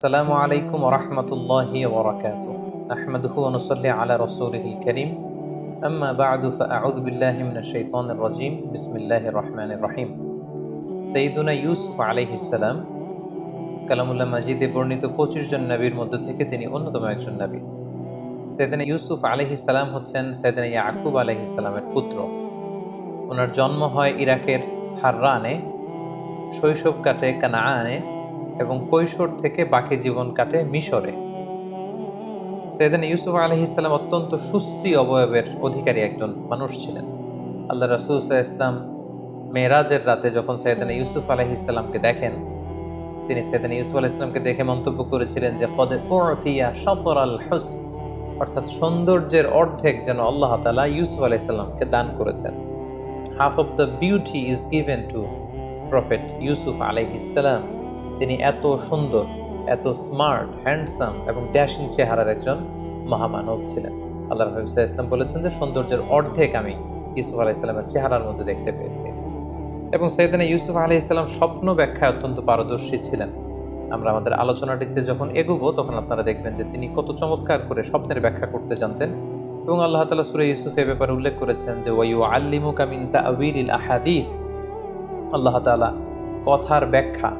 আসসালামু আলাইকুম ওয়া রাহমাতুল্লাহি ওয়া বারাকাতুহু। নাহমাদুহু ওয়া নুসাল্লি আলা রাসূলিহিল কারীম। আম্মা বা'দু ফাআউযু বিল্লাহি মিনাশ শাইতানির রাজীম। বিসমিল্লাহির রহমানির রহিম। সাইয়্যিদুনা ইউসুফ আলাইহিস সালাম কালামুল্লাহ মাজিদে বর্ণিত ২৫ জন নবীর মধ্য থেকে তিনি অন্যতম একজন নবী। সাইয়্যিদুনা ইউসুফ আলাইহিস সালাম হচ্ছেন সাইয়্যিদুনা ইয়াকুব আলাইহিস সালামের পুত্র। ওনার জন্ম হয় ইরাকের হাররানে, শৈশব কাটে কানাআনে এবং কৈশোর থেকে বাকি জীবন কাটে মিশরে। সাইয়েদনা ইউসুফ আলাইহিস সালাম অত্যন্ত সুশ্রী অবয়বের অধিকারী একজন মানুষ ছিলেন। আল্লাহ রাসূল সাল্লাল্লাহু আলাইহি ওয়াসাল্লাম মেরাজের রাতে যখন সাইয়েদনা ইউসুফ আলাইহিস সালামকে দেখেন, তিনি সাইয়েদনা ইউসুফ আলাইহিস সালামকে দেখে মন্তব্য করেছিলেন যে কদ উতিয়া শাতরাল হুসন, অর্থাৎ সৌন্দর্যের অর্ধেক যেন আল্লাহ তাআলা ইউসুফ আলাইহিস সালামকে দান করেছেন। Half of the beauty is given two prophet Yusuf আলাইহিস সালাম। তিনি এত সুন্দর, এত স্মার্ট, হ্যান্ডসাম এবং ড্যাশিং চেহারার একজন মহামানব ছিলেন। আল্লাহ রাসূল সাল্লাল্লাহু আলাইহি ওয়াসাল্লাম বলেছেন যে সৌন্দর্যের অর্ধেক আমি ইউসুফ আলাইহিস সালামের চেহারার মধ্যে দেখতে পেয়েছি। এবং সাইয়েদনা ইউসুফ আলাইহিস সালাম স্বপ্ন ব্যাখ্যায় অত্যন্ত পারদর্শী ছিলেন। আমরা আমাদের আলোচনাটিতে যখন এগোবো তখন আপনারা দেখবেন যে তিনি কত চমৎকার করে স্বপ্নের ব্যাখ্যা করতে জানতেন। এবং আল্লাহ তাআলা সূরা ইউসুফ এ ব্যাপারে উল্লেখ করেছেন যে ওয়া ইউআল্লিমুকা মিন তা'ওয়িলিল আহাদিস। আল্লাহ তাআলা কথার ব্যাখ্যা,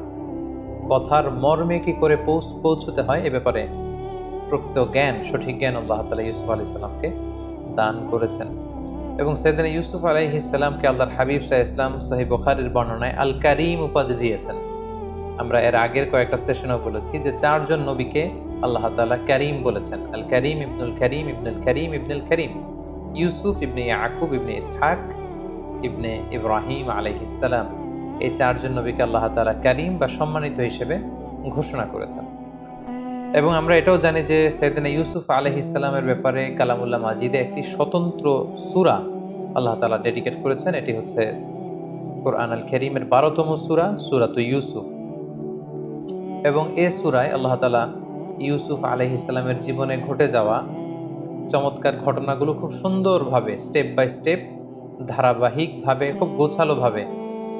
কথার মর্মে কি করে পৌঁছতে হয় এ ব্যাপারে প্রকৃত জ্ঞান, সঠিক জ্ঞান আল্লাহ তাআলা ইউসুফ আলাইহিস সালামকে দান করেছেন। এবং সাইয়েদনা ইউসুফ আলাইহিস সালামকে আল্লাহর হাবিব সাল্লাল্লাহু আলাইহি ওয়াসাল্লাম সহিহ বুখারীর বর্ণনায় আল কারীম উপাধি দিয়েছেন। আমরা এর আগের কয়েকটা সেশনেও বলেছি যে চারজন নবীকে আল্লাহ তাআলা কারীম বলেছেন। আল কারীম ইবনুল কারীম ইবনুল কারীম ইবনুল কারীম, ইউসুফ ইবনে ইয়াকুব ইবনে ইসহাক ইবনে ইব্রাহিম আলাইহিস সালাম। এই চারজন নবীকে আল্লাহ তাআলা কারীম বা সম্মানিত হিসেবে ঘোষণা করেছেন। এবং আমরা এটাও জানি যে সাইয়েদনা ইউসুফ আলাইহিস সালামের ব্যাপারে কালামুল্লাহ মাজিদে একটি স্বতন্ত্র সূরা আল্লাহ তাআলা ডেডিকেট করেছেন। এটি হচ্ছে কোরআন আল কারীমের ১২তম সূরা, সূরাতুল ইউসুফ। এবং এই সূরায় আল্লাহ তাআলা ইউসুফ আলাইহিস সালামের জীবনে ঘটে যাওয়া চমৎকার ঘটনাগুলো খুব সুন্দরভাবে স্টেপ বাই স্টেপ, ধারাবাহিকভাবে, খুব গোছালোভাবে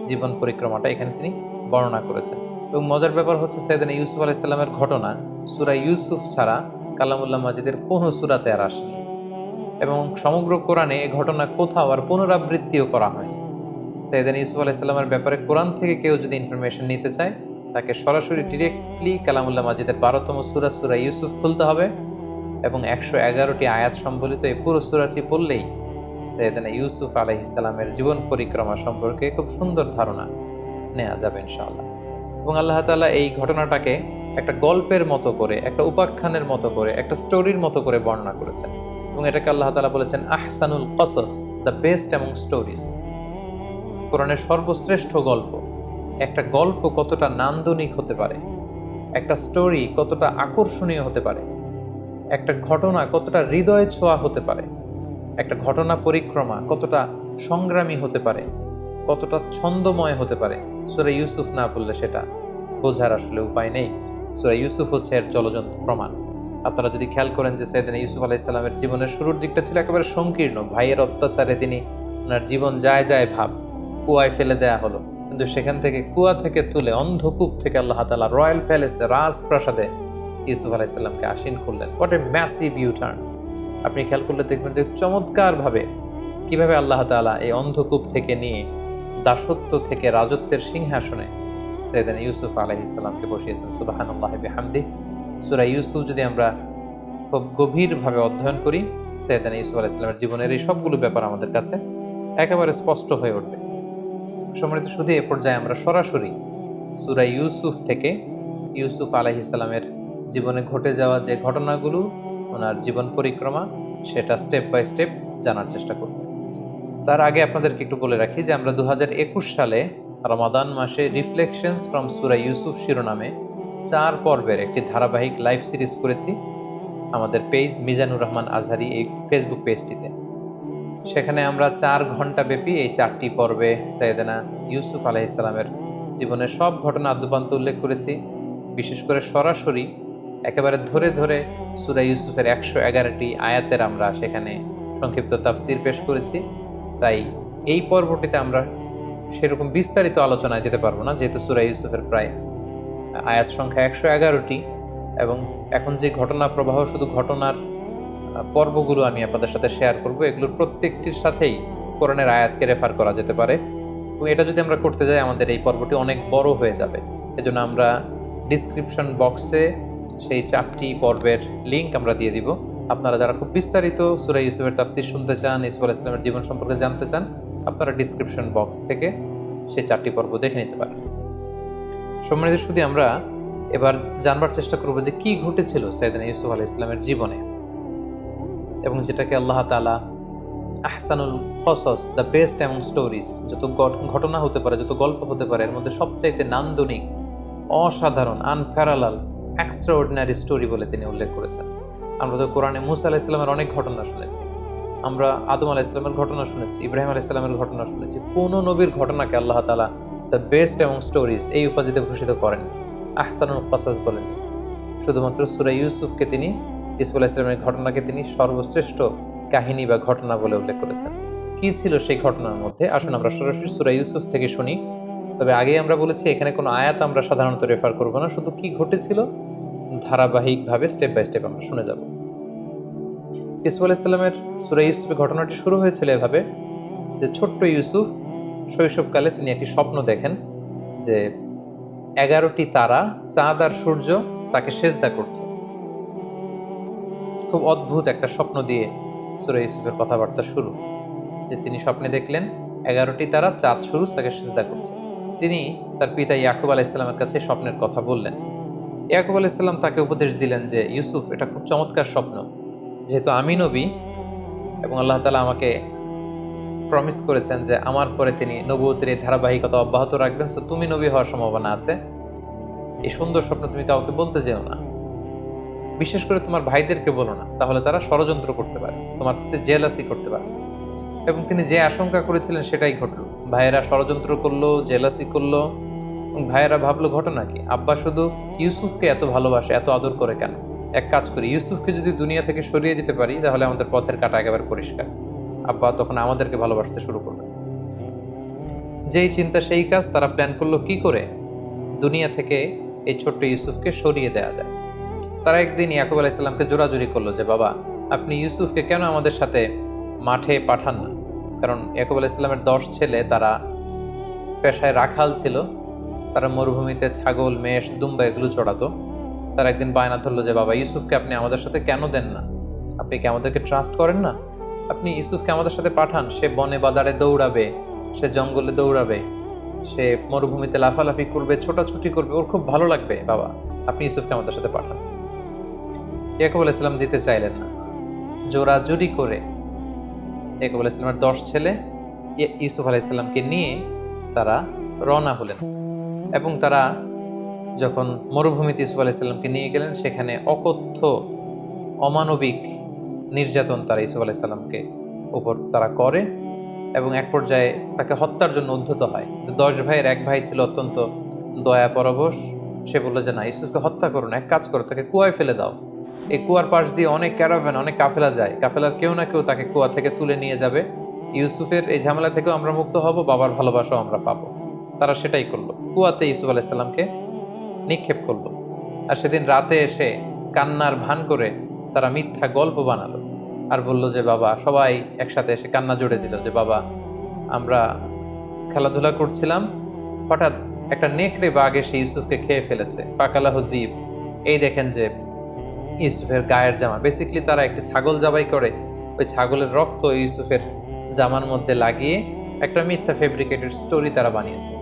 জীবন পরিক্রমাটা এখানে তিনি বর্ণনা করেছেন। এবং মজার ব্যাপার হচ্ছে সাইয়েদনা ইউসুফ আলাইহিস সালামের ঘটনা সূরা ইউসুফ ছাড়া কালামুল্লাহ মাজিদের কোনো সূরাতে আর আসেনি। এবং সমগ্র কোরআনে এই ঘটনা কোথাও আর পুনরাবৃত্তিও করা হয়নি। সাইয়েদনা ইউসুফ আলাইহিস সালামের ব্যাপারে কোরআন থেকে কেউ যদি ইনফরমেশন নিতে চায় তাকে সরাসরি ডিরেক্টলি কালামুল্লাহ মাজিদের ১২তম সূরা, সূরা ইউসুফ খুলতে হবে এবং ১১১টি আয়াত সম্বলিত এই পুরো সূরাটি পড়লেই সাইয়েদনা ইউসুফ আলাইহিস সালামের জীবন পরিক্রমা সম্পর্কে খুব সুন্দর ধারণা নেওয়া যাবে ইনশাআল্লাহ। এবং আল্লাহ তাআলা এই ঘটনাটাকে একটা গল্পের মতো করে, একটা উপাখ্যানের মতো করে, একটা স্টোরির মতো করে বর্ণনা করেছেন। এবং এটাকে আল্লাহ তাআলা বলেছেন আহসানুল কসস, দ্য বেস্ট অ্যামং স্টোরিজ। কোরআনের সর্বশ্রেষ্ঠ গল্প। একটা গল্প কতটা নান্দনিক হতে পারে, একটা স্টোরি কতটা আকর্ষণীয় হতে পারে, একটা ঘটনা কতটা হৃদয় ছোঁয়া হতে পারে, একটা ঘটনা পরিক্রমা কতটা সংগ্রামী হতে পারে, কতটা ছন্দময় হতে পারে, সূরা ইউসুফ না পড়লে সেটা বোঝার আসলে উপায় নেই। সূরা ইউসুফ হচ্ছে এর জ্বলজ্বন্ত প্রমাণ। আপনারা যদি খেয়াল করেন যে সাইয়েদনা ইউসুফ আলাইহিস সালামের জীবনের শুরুর দিকটা ছিল একেবারে সংকীর্ণ। ভাইয়ের অত্যাচারে তিনি ওনার জীবন যায় যায় ভাব, কুয়ায় ফেলে দেয়া হলো। কিন্তু সেখান থেকে, কুয়া থেকে তুলে, অন্ধকূপ থেকে আল্লাহ তাআলা রয়্যাল প্যালেসে, রাজপ্রাসাদে ইউসুফ আলাইহিস সালামকে আসীন করলেন। What a massive U turn! আপনি খেয়াল করলে দেখবেন যে চমৎকারভাবে কিভাবে আল্লাহ তাআলা এই অন্ধকূপ থেকে নিয়ে দাসত্ব থেকে রাজত্বের সিংহাসনে সাইয়েদনা ইউসুফ আলাইহিস সালামকে বসিয়েছেন। সুবহানাল্লাহি বিহামদিহি। সূরা ইউসুফ যদি আমরা খুব গভীরভাবে অধ্যয়ন করি, সাইয়েদনা ইউসুফ আলাইহিস সালামের জীবনের এই সবগুলো ব্যাপার আমাদের কাছে একেবারে স্পষ্ট হয়ে উঠবে। সম্মানিত শুধু এ পর্যায়ে আমরা সরাসরি সূরা ইউসুফ থেকে ইউসুফ আলাইহিস সালামের জীবনে ঘটে যাওয়া যে ঘটনাগুলো, ওনার জীবন পরিক্রমা, সেটা স্টেপ বাই স্টেপ জানার চেষ্টা করব। তার আগে আপনাদেরকে একটু বলে রাখি যে আমরা ২০২১ সালে রমাদান মাসে রিফ্লেকশনস ফ্রম সূরা ইউসুফ শিরোনামে ৪ পর্বের একটি ধারাবাহিক লাইভ সিরিজ করেছি আমাদের পেজ মিজানুর রহমান আজহারি এই ফেসবুক পেজটিতে। সেখানে আমরা ৪ ঘন্টা ব্যাপী এই ৪টি পর্বে সাইয়েদনা ইউসুফ আলাইহিস সালামের জীবনের সব ঘটনা আদ্যোপান্ত উল্লেখ করেছি। বিশেষ করে সরাসরি একেবারে ধরে ধরে সূরা ইউসুফের ১১১টি আয়াতের আমরা সেখানে সংক্ষিপ্ত তাফসীর পেশ করেছি। তাই এই পর্বটিতে আমরা সেরকম বিস্তারিত আলোচনায় যেতে পারবো না, যেহেতু সূরা ইউসুফের প্রায় আয়াত সংখ্যা ১১১টি। এবং এখন যে ঘটনা প্রবাহ, শুধু ঘটনার পর্বগুলো আমি আপনাদের সাথে শেয়ার করব, এগুলোর প্রত্যেকটির সাথেই কোরআনের আয়াতকে রেফার করা যেতে পারে। এবং এটা যদি আমরা করতে যাই আমাদের এই পর্বটি অনেক বড় হয়ে যাবে। এজন্য আমরা ডিসক্রিপশন বক্সে সেই 4টি পর্বের লিঙ্ক আমরা দিয়ে দিব। আপনারা যারা খুব বিস্তারিত সূরা ইউসুফের তাফসীর শুনতে চান, ইউসুফ আলাইহিস সালামের জীবন সম্পর্কে জানতে চান, আপনারা ডিসক্রিপশন বক্স থেকে সেই 4টি পর্ব দেখে নিতে পারেন। সম্মানিত সুধী, আমরা এবার জানবার চেষ্টা করব যে কি ঘটেছিল সাইয়েদনা ইউসুফ আলাইহিস সালামের জীবনে, এবং যেটাকে আল্লাহ তাআলা আহসানুল কসস, দ্য বেস্ট অ্যামং স্টোরিজ, যত ঘটনা হতে পারে, যত গল্প হতে পারে, এর মধ্যে সবচাইতে নান্দনিক, অসাধারণ, আনপ্যারালাল, এক্সট্রাঅর্ডিনারি স্টোরি বলে তিনি উল্লেখ করেছেন। আমরা তো কোরআনে মুসা আলাইহিস সালামের অনেক ঘটনা শুনেছি, আমরা আদম আলাইহিস সালামের ঘটনা শুনেছি, ইব্রাহিম আলাইহিস সালামের ঘটনা শুনেছি। কোন নবীর ঘটনাকে আল্লাহ তাআলা দ্য বেস্ট অ্যামং স্টোরিজ এই উপাধিতে ভূষিত করেন, আহসানুল কসস বলেন। শুধুমাত্র সূরা ইউসুফকে তিনি, ইউসুফ আলাইহিস সালামের ঘটনাকে তিনি সর্বশ্রেষ্ঠ কাহিনী বা ঘটনা বলে উল্লেখ করেছেন। কি ছিল সেই ঘটনার মধ্যে? আসুন আমরা সরাসরি সূরা ইউসুফ থেকে শুনি। তবে আগেই আমরা বলেছি এখানে কোনো আয়াত আমরা সাধারণত রেফার করব না, শুধু কি ঘটেছিল ধারাবাহিকভাবে স্টেপ বাই স্টেপ আমরা শুনে যাব। ইউসুফ আলাইহিস সালামের সূরা ইউসুফের ঘটনাটি শুরু হয়েছিল এভাবে যে ছোট্ট ইউসুফ শৈশবকালে তিনি একটি স্বপ্ন দেখেন যে 11টি তারা, চাঁদ আর সূর্য তাকে সেজদা করছে। খুব অদ্ভুত একটা স্বপ্ন দিয়ে সূরা ইউসুফের কথাবার্তা শুরু, যে তিনি স্বপ্নে দেখলেন 11টি তারা, চাঁদ, সূর্য তাকে সিজদা করছে। তিনি তার পিতা ইয়াকুব আলাইহিস সালামের কাছে স্বপ্নের কথা বললেন। ইয়াকুব আলাইহিস সালাম তাকে উপদেশ দিলেন যে ইউসুফ, এটা খুব চমৎকার স্বপ্ন, যেহেতু আমি নবী এবং আল্লাহ তাআলা আমাকে প্রমিস করেছেন যে আমার পরে তিনি নবুয়তের এই ধারাবাহিকতা অব্যাহত রাখবেন, সো তুমি নবী হওয়ার সম্ভাবনা আছে। এই সুন্দর স্বপ্ন তুমি কাউকে বলতে যেও না, বিশেষ করে তোমার ভাইদেরকে বলো না, তাহলে তারা ষড়যন্ত্র করতে পারে, তোমার জেলাসি করতে পারে। এবং তিনি যে আশঙ্কা করেছিলেন সেটাই ঘটল। ভাইয়েরা ষড়যন্ত্র করলো, জেলাসি করলো, এবং ভাইয়েরা ভাবলো ঘটনা কি, আব্বা শুধু ইউসুফকে এত ভালোবাসে, এত আদর করে কেন? এক কাজ করি, ইউসুফকে যদি দুনিয়া থেকে সরিয়ে দিতে পারি তাহলে আমাদের পথের কাঁটা একেবারে পরিষ্কার। আব্বা তখন আমাদেরকে ভালোবাসতে শুরু করবে। যেই চিন্তা সেই কাজ। তারা প্ল্যান করলো কি করে দুনিয়া থেকে এই ছোট্ট ইউসুফকে সরিয়ে দেওয়া যায়। তারা একদিন ইয়াকুব আলাইহিস সালামকে জোরাজুরি করলো যে বাবা, আপনি ইউসুফকে কেন আমাদের সাথে মাঠে পাঠান না? কারণ ইয়াকুব আলাইহিস সালামের 10 ছেলে, তারা পেশায় রাখাল ছিল, তারা মরুভূমিতে ছাগল, মেষ, দুম্বা এগুলো চড়াতো। তারা একদিন বায়না ধরলো যে বাবা, ইউসুফকে আপনি আমাদের সাথে কেন দেন না? আপনি কি আমাদেরকে ট্রাস্ট করেন না? আপনি ইউসুফকে আমাদের সাথে পাঠান, সে বনে বাজারে দৌড়াবে, সে জঙ্গলে দৌড়াবে, সে মরুভূমিতে লাফালাফি করবে, ছোটাছুটি করবে, ওর খুব ভালো লাগবে। বাবা, আপনি ইউসুফকে আমাদের সাথে পাঠান। ইয়াকুব আলাইহিস সালাম দিতে চাইলেন না। জোরাজুরি করে ইয়াকুব আলাইহিস সালামের 10 ছেলে ইউসুফ আলাইহিস সালামকে নিয়ে তারা রওনা হলেন। এবং তারা যখন মরুভূমিতে ইউসুফ আলাইহিস সালামকে নিয়ে গেলেন, সেখানে অকথ্য, অমানবিক নির্যাতন তারা ইউসুফ আলাইহিস সালামকে উপর তারা করে, এবং এক পর্যায়ে তাকে হত্যার জন্য উদ্ধত হয়। 10 ভাইয়ের এক ভাই ছিল অত্যন্ত দয়া পরবশ। সে বললো যে না, ইউসুফকে হত্যা করো না, এক কাজ করো, তাকে কুয়ায় ফেলে দাও। এই কুয়ার পাশ দিয়ে অনেক ক্যারাভ্যান, অনেক কাফেলা যায়, কাফেলার কেউ না কেউ তাকে কুয়া থেকে তুলে নিয়ে যাবে। ইউসুফের এই ঝামেলা থেকেও আমরা মুক্ত হব, বাবার ভালোবাসাও আমরা পাবো। তারা সেটাই করলো, কুয়াতে ইউসুফ আলাইহিস সালামকে নিক্ষেপ করলো। আর সেদিন রাতে এসে কান্নার ভান করে তারা মিথ্যা গল্প বানালো আর বলল যে বাবা, সবাই একসাথে এসে কান্না জুড়ে দিল যে বাবা, আমরা খেলাধুলা করছিলাম, হঠাৎ একটা নেকড়ে বাঘ এসে ইউসুফকে খেয়ে ফেলেছে, পাকালাহ দ্বীপ। এই দেখেন যে ইউসুফের গায়ের জামা, বেসিক্যালি তারা একটি ছাগল জবাই করে ওই ছাগলের রক্ত ইউসুফের জামার মধ্যে লাগিয়ে একটা মিথ্যা ফেব্রিকেটেড স্টোরি তারা বানিয়েছে।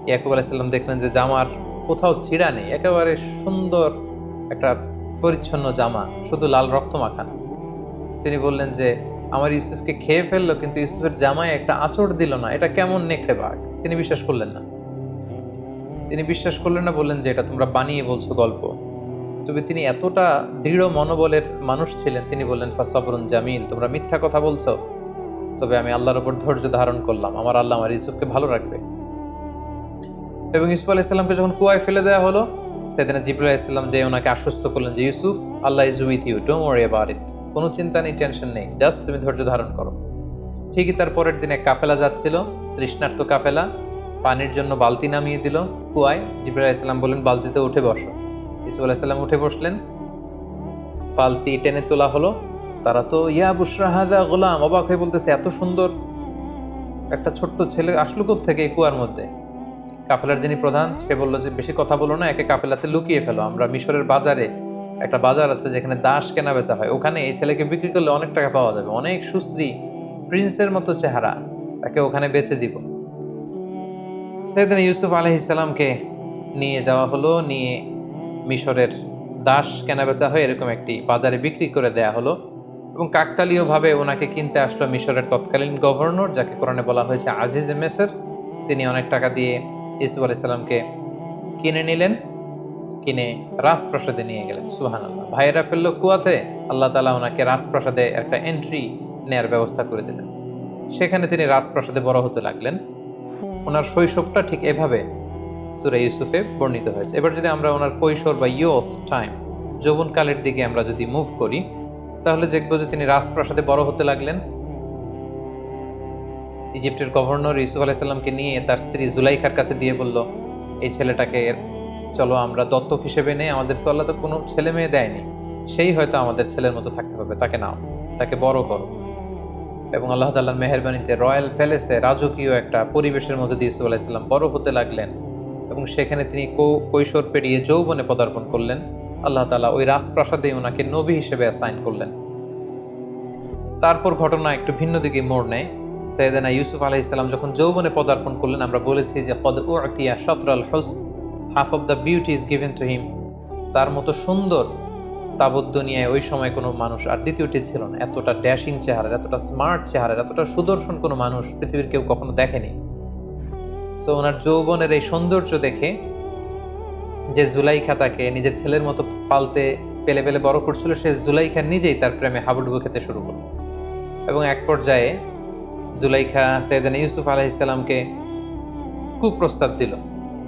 ইয়াকুব আলাইহিস সালাম দেখলেন যে জামার কোথাও ছিঁড়া নেই, একেবারে সুন্দর একটা পরিচ্ছন্ন জামা, শুধু লাল রক্ত মাখানো। তিনি বললেন যে আমার ইউসুফকে খেয়ে ফেললো, কিন্তু ইউসুফের জামায় একটা আঁচড় দিল না, এটা কেমন নেকড়ে বাঘ? তিনি বিশ্বাস করলেন না। বললেন যে এটা তোমরা বানিয়ে বলছো গল্প। তবে তিনি এতটা দৃঢ় মনোবলের মানুষ ছিলেন, তিনি বললেন ফাসবরুন জামিল, তোমরা মিথ্যা কথা বলছো, তবে আমি আল্লাহর উপর ধৈর্য ধারণ করলাম, আমার আল্লাহ আমার ইউসুফকে ভালো রাখবে। এবং ইউসুফ আলাইহিস সালামকে যখন কুয়ায় ফেলে দেওয়া হলো, সেদিন জিবরাইল আলাইহিস সালাম যে ওনাকে আশ্বস্ত করলেন যে Yusuf, Allah is with you, don't worry about it, কোনো চিন্তা নেই, টেনশন নেই, জাস্ট তুমি ধৈর্য ধারণ করো। ঠিকই তার পরের দিনে কাফেলা যাচ্ছিল, তৃষ্ণার্ত কাফেলা, পানির জন্য বালতি নামিয়ে দিল কুয়ায়। জিবরাইল আলাইহিস সালাম বললেন বালতিতে উঠে বসো। ইউসুফ আলাইহিস সালাম উঠে বসলেন, পালতি টেনে তোলা হলো। তারা তো ইয়া বুশরা হাযা গোলাম, অবাক হয়ে বলতেছে এত সুন্দর একটা ছোট্ট ছেলে আসলো কোত্থেকে এই কুয়ার মধ্যে। কাফেলার যিনি প্রধান সে বলল যে বেশি কথা বলো না, একে কাফেলাতে লুকিয়ে ফেলো। আমরা মিশরের বাজারে, একটা বাজার আছে যেখানে দাস কেনা বেচা হয়, ওখানে এই ছেলেকে বিক্রি করলে অনেক টাকা পাওয়া যাবে, অনেক সুশ্রী প্রিন্সের মতো চেহারা, তাকে ওখানে বেচে দিব। সাইয়েদনা ইউসুফ আলাইহিস সালামকে নিয়ে যাওয়া হলো, নিয়ে মিশরের দাস কেনাবেচা হয়ে এরকম একটি বাজারে বিক্রি করে দেয়া হলো। এবং কাকতালীয়ভাবে ওনাকে কিনতে আসলো মিশরের তৎকালীন গভর্নর, যাকে কোরআনে বলা হয়েছে আজিজে মেসর। তিনি অনেক টাকা দিয়ে ইউসুফ আলাইহিস সালামকে কিনে নিলেন, কিনে রাজপ্রাসাদে নিয়ে গেলেন। সুবহানাল্লাহ। ভাইয়েরা ফেললো কুয়াতে, আল্লাহ তাআলা ওনাকে রাজপ্রাসাদে একটা এন্ট্রি নেয়ার ব্যবস্থা করে দিলেন। সেখানে তিনি রাজপ্রাসাদে বড় হতে লাগলেন। ওনার শৈশবটা ঠিক এভাবে সূরা ইউসুফে বর্ণিত হয়েছে। এবার যদি আমরা ওনার কৈশোর বা ইয়ুথ টাইম, যৌবনকালের দিকে আমরা যদি মুভ করি, তাহলে দেখব যে তিনি রাজপ্রাসাদে বড় হতে লাগলেন। ইজিপ্টের গভর্নর ইউসুফ আলাইহিস সালামকে নিয়ে তার স্ত্রী জুলাইখার কাছে দিয়ে বলল, এই ছেলেটাকে চলো আমরা দত্তক হিসেবে নেই, আমাদের তো আল্লাহ তো কোনো ছেলে মেয়ে দেয়নি, সেই হয়তো আমাদের ছেলের মতো থাকতে পারবে, তাকে নাও, তাকে বড় করো। এবং আল্লাহ তাআলার মেহেরবানিতে রয়্যাল প্যালেসে রাজকীয় একটা পরিবেশের মধ্যে দিয়ে ইউসুফ আলাইহিস সালাম বড় হতে লাগলেন। এবং সেখানে তিনি কৈশোর পেরিয়ে যৌবনে পদার্পণ করলেন। আল্লাহ তাআলা ওই রাজপ্রাসাদে ওনাকে নবী হিসেবে অ্যাসাইন করলেন। তারপর ঘটনা একটু ভিন্ন দিকে মোড় নেয়। সাইয়েদনা ইউসুফ আলাইহিস সালাম যখন যৌবনে পদার্পণ করলেন, আমরা বলেছি যে কদ উতিয়া শাতরাল হুসন, half of the beauty is given to him. তার মতো সুন্দর তাবৎ দুনিয়ায় ওই সময় কোনো মানুষ আর দ্বিতীয়টি ছিল না। এতটা ড্যাশিং চেহারার, এতটা স্মার্ট চেহারার, এতটা সুদর্শন কোনো মানুষ পৃথিবীর কেউ কখনো দেখেনি। সো ওনার যৌবনের এই সৌন্দর্য দেখে যে জুলাইখা তাকে নিজের ছেলের মতো পালতে পেলে পেলে বড় করছিল, সে জুলাইখা নিজেই তার প্রেমে হাবুডুবু খেতে শুরু করল। এবং এক পর্যায়ে জুলাইখা সাইয়েদনা ইউসুফ আলাইহিস সালামকে কুপ্রস্তাব দিল,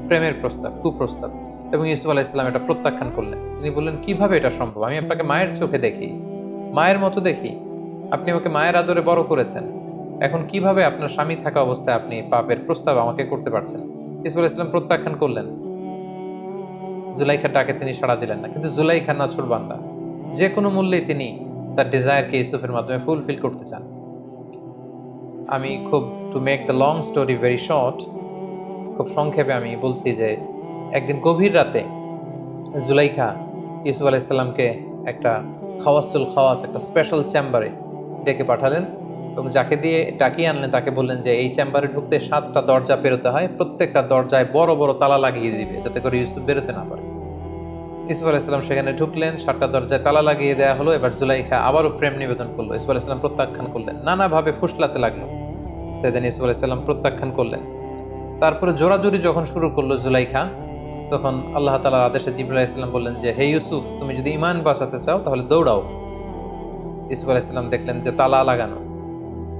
প্রেমের প্রস্তাব, কুপ্রস্তাব। এবং ইউসুফ আলাইহিস সালাম এটা প্রত্যাখ্যান করলেন। তিনি বললেন, কিভাবে এটা সম্ভব? আমি আপনাকে মায়ের চোখে দেখি, মায়ের মতো দেখি, আপনি আমাকে মায়ের আদরে বড় করেছেন, এখন কিভাবে আপনার স্বামী থাকা অবস্থায় আপনি পাপের প্রস্তাব আমাকে করতে পারছেন? ইউসুফ আলাইহিস সালাম প্রত্যাখ্যান করলেন। জুলাইখার ডাকে তিনি সাড়া দিলেন না। কিন্তু জুলাইখা নাছুর বান্দা, যে কোনো মূল্যেই তিনি তার ডিজায়ারকে ইউসুফের মাধ্যমে ফুলফিল করতে চান। আমি খুব, to make the long story very short, খুব সংক্ষেপে আমি বলছি যে একদিন গভীর রাতে জুলাইখা ইউসুফ আলাইহিস সালামকে একটা খাওয়াস, একটা স্পেশাল চেম্বারে ডেকে পাঠালেন। এবং যাকে দিয়ে ডাকিয়ে আনলেন তাকে বললেন যে এই চেম্বারে ঢুকতে 7টা দরজা পেরোতে হয়, প্রত্যেকটা দরজায় বড় বড় তালা লাগিয়ে দিবে যাতে করে ইউসুফ বেরোতে না পারে। ইউসুফ আলাইহিস সালাম সেখানে ঢুকলেন, 7টা দরজায় তালা লাগিয়ে দেওয়া হলো। এবার জুলাইখা আবারও প্রেম নিবেদন করলো। ইউসুফ আলাইহিস সালাম প্রত্যাখ্যান করলেন, নানাভাবে ফুসলাতে লাগলো। সেদিন ইউসুফ আলাইহিস সালাম প্রত্যাখ্যান করলেন। তারপরে জোরাজুরি যখন শুরু করলো জুলাইখা, তখন আল্লাহ তাআলার আদেশে জিবরাইল আলাইহিস সালাম বললেন যে, হে ইউসুফ, তুমি যদি ঈমান বাঁচাতে চাও তাহলে দৌড়াও। ইউসুফ আলাইহিস সালাম দেখলেন যে তালা লাগানো।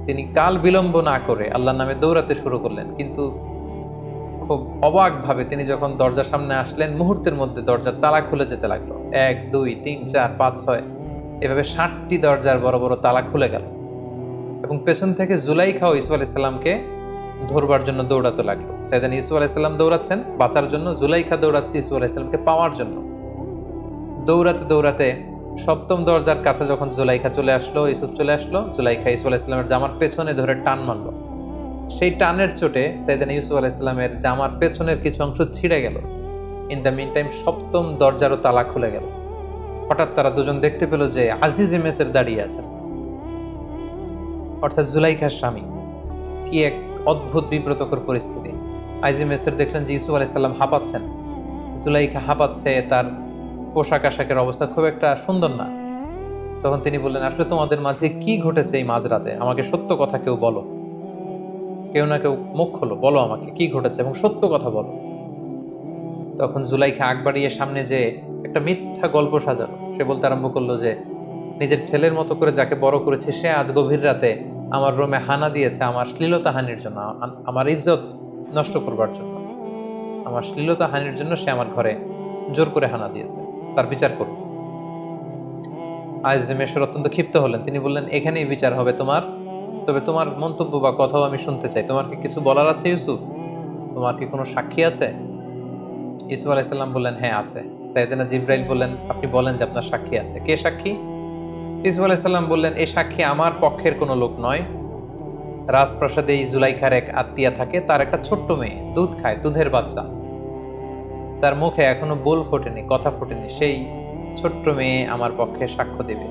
তিনি কাল বিলম্ব না করে আল্লাহর নামে দৌড়াতে শুরু করলেন। কিন্তু খুব অবাকভাবে তিনি যখন দরজার সামনে আসলেন, মুহূর্তের মধ্যে দরজার তালা খুলে যেতে লাগলো। 1, 2, 3, 4, 5, 6 এভাবে 60টি দরজার বড় বড় তালা খুলে গেল। এবং পেছন থেকে জুলাইখা ও ইউসুফ আলাইহিস সালামকে ধরবার জন্য দৌড়াতে লাগলো। সাইয়েদনা ইউসুফ আলাইহিস সালাম দৌড়াচ্ছেন বাঁচার জন্য, জুলাইখা দৌড়াচ্ছে ইউসুফ আলাইহিস সালামকে পাওয়ার জন্য। দৌড়াতে দৌড়াতে 7ম দরজার কাছে যখন জুলাইখা চলে আসলো, ইউসুফ চলে আসলো, জুলাইখা ইউসুফ আলাইহিস সালামের জামার পেছনে ধরে টান মারলো। সেই টানের চোটে সাইয়েদনা ইউসুফ আলাইহিস সালামের জামার পেছনের কিছু অংশ ছিঁড়ে গেল। ইন দ্য মিন টাইম 7ম দরজারও তালা খুলে গেল। হঠাৎ তারা দুজন দেখতে পেল যে আজিজে মেসর দাঁড়িয়ে আছেন, অর্থাৎ জুলাইখার স্বামী। কি এক অদ্ভুত বিব্রতকর পরিস্থিতি। আজিজে মেসর দেখলেন যে ইউসুফ আলাইহিস সালাম হাঁপাচ্ছেন, জুলাইখা হাঁপাচ্ছে, তার পোশাক আশাকের অবস্থা খুব একটা সুন্দর না। তখন তিনি বললেন, আসলে তোমাদের মাঝে কি ঘটেছে এই মাঝরাতে? আমাকে সত্য কথা কেউ বলো, কেউ না কেউ মুখ খোলো, বলো আমাকে কি ঘটেছে এবং সত্য কথা বলো। তখন জুলাইখা আগ বাড়িয়ে সামনে যে একটা মিথ্যা গল্প সাজালো। সে বলতে আরম্ভ করলো যে নিজের ছেলের মতো করে যাকে বড় করেছে সে আজ গভীর রাতে আমার রুমে হানা দিয়েছে আমার শ্লীলতা হানির জন্য, আমার ইজ্জত নষ্ট করবার জন্য, আমার শ্লীলতা হানির জন্য সে আমার ঘরে জোর করে হানা দিয়েছে, তার বিচার করুন। আজিজে মেসর অত্যন্ত ক্ষিপ্ত হলেন। তিনি বললেন, এখানেই বিচার হবে তোমার, তবে তোমার মন্তব্য বা কথাও আমি শুনতে চাই। তোমার কি কিছু বলার আছে ইউসুফ? তোমার কি কোনো সাক্ষী আছে? ইউসুফ আলাইহিস সালাম বললেন, হ্যাঁ আছে। সাইয়েদনা জিবরাইল বললেন, আপনি বলেন যে আপনার সাক্ষী আছে। কে সাক্ষী? ইউসুফ আলাইহিস সালাম বললেন, এই সাক্ষী আমার পক্ষের কোনো লোক নয়। রাজপ্রাসাদে এই জুলাইখার এক আত্মীয়া থাকে, তার একটা ছোট্ট মেয়ে দুধ খায়, দুধের বাচ্চা, তার মুখে এখনো বোল ফোটেনি, কথা ফোটেনি, সেই ছোট্ট মেয়ে আমার পক্ষে সাক্ষ্য দেবে।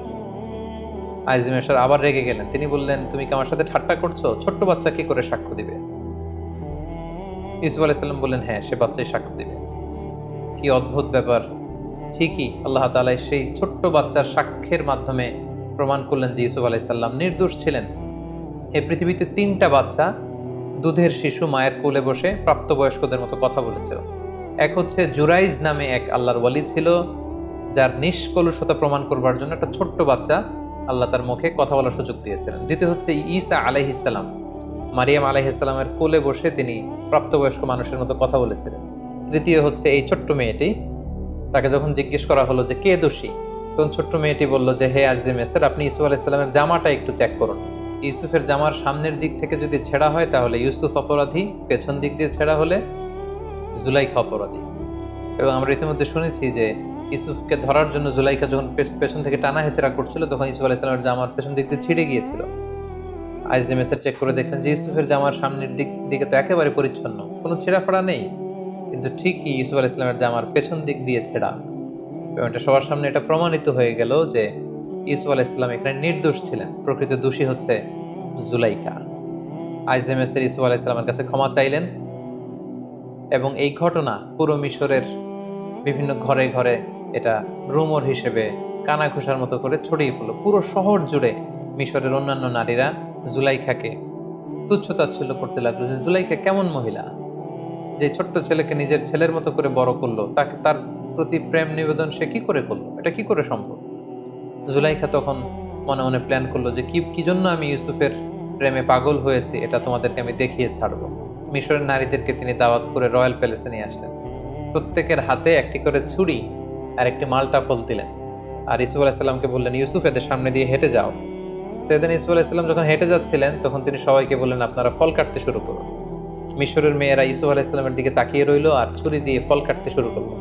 আইজিম এরশাদ আবার রেগে গেলেন, তিনি বললেন, তুমি কি আমার সাথে ঠাট্টা করছো? ছোট্ট বাচ্চা কি করে সাক্ষ্য দিবে? ইউসুফ আলাইহিস সালাম বললেন, হ্যাঁ সে বাচ্চাই সাক্ষ্য দিবে। কি অদ্ভুত ব্যাপার! ঠিকই আল্লাহ তাআলা সেই ছোট্ট বাচ্চার সাক্ষ্যের মাধ্যমে প্রমাণ করলেন যে ইউসুফ আলাইহিস সালাম নির্দোষ ছিলেন। এই পৃথিবীতে 3টা বাচ্চা দুধের শিশু মায়ের কোলে বসে প্রাপ্তবয়স্কদের মতো কথা বলেছিল। এক হচ্ছে জুরাইজ নামে এক আল্লাহর ওয়ালি ছিল, যার নিষ্কলুষতা প্রমাণ করবার জন্য একটা ছোট্ট বাচ্চা আল্লাহ তার মুখে কথা বলার সুযোগ দিয়েছিলেন। দ্বিতীয় হচ্ছে ঈসা আলাইহিস সালাম, মারিয়াম আলাইহিস সালামের কোলে বসে তিনি প্রাপ্তবয়স্ক মানুষের মতো কথা বলেছিলেন। তৃতীয় হচ্ছে এই ছোট্ট মেয়েটি, তাকে যখন জিজ্ঞেস করা হলো যে কে দোষী, তখন ছোট্ট মেয়েটি বলল যে হে আজিজে মেসের, আপনি ইউসুফ আলাইহিস সালামের জামাটা একটু চেক করুন। ইউসুফের জামার সামনের দিক থেকে যদি ছেঁড়া হয় তাহলে ইউসুফ অপরাধী, পেছন দিক দিয়ে ছেঁড়া হলে জুলাইখা অপরাধী। এবং আমরা ইতিমধ্যে শুনেছি যে ইউসুফকে ধরার জন্য জুলাইখা যখন পেছন থেকে টানা হেঁচড়া করছিল, তখন ইউসুফ আলাইহিস সালামের জামার পেছন দিক দিয়ে ছিঁড়ে গিয়েছিল। আজিজে মেসের চেক করে দেখলেন যে ইউসুফের জামার সামনের দিকে তো একেবারে পরিচ্ছন্ন, কোনো ছেঁড়া ফাড়া নেই, কিন্তু ঠিকই ইউসুফ আলাইহিস সালামের জামার পেছন দিক দিয়ে ছেঁড়া। এবং এটা সবার সামনে এটা প্রমাণিত হয়ে গেল যে ইউসুফ আলাইহিস সালাম এখানে নির্দোষ ছিলেন, প্রকৃত দোষী হচ্ছে জুলাইখা। আজিজে মেসের ইউসুফ আলাইহিস সালামের কাছে ক্ষমা চাইলেন, এবং এই ঘটনা পুরো মিশরের বিভিন্ন ঘরে ঘরে এটা রুমর হিসেবে কানাঘুষার মতো করে ছড়িয়ে পড়লো। পুরো শহর জুড়ে মিশরের অন্যান্য নারীরা জুলাইখাকে তুচ্ছ-তাচ্ছিল্য করতে লাগলো যে জুলাইখা কেমন মহিলা, যে ছোট্ট ছেলেকে নিজের ছেলের মতো করে বড় করলো, তাকে তার প্রতি প্রেম নিবেদন সে কি করে করলো, এটা কি করে সম্ভব? জুলাইখা তখন মনে মনে প্ল্যান করলো যে কি জন্য আমি ইউসুফের প্রেমে পাগল হয়েছি এটা তোমাদেরকে আমি দেখিয়ে ছাড়বো। মিশরের নারীদেরকে তিনি দাওয়াত করে রয়্যাল প্যালেসে নিয়ে আসলেন। প্রত্যেকের হাতে একটি করে ছুরি আর একটি মালটা ফল দিলেন, আর ইউসুফ আলাইহিস সালামকে বললেন, ইউসুফ এদের সামনে দিয়ে হেঁটে যাও। সেদিন ইউসুফ আলাইহিস সালাম যখন হেঁটে যাচ্ছিলেন, তখন তিনি সবাইকে বললেন, আপনারা ফল কাটতে শুরু করুন। মিশরের মেয়েরা ইউসুফ আলাইহিস সালামের দিকে তাকিয়ে রইল আর ছুরি দিয়ে ফল কাটতে শুরু করলো।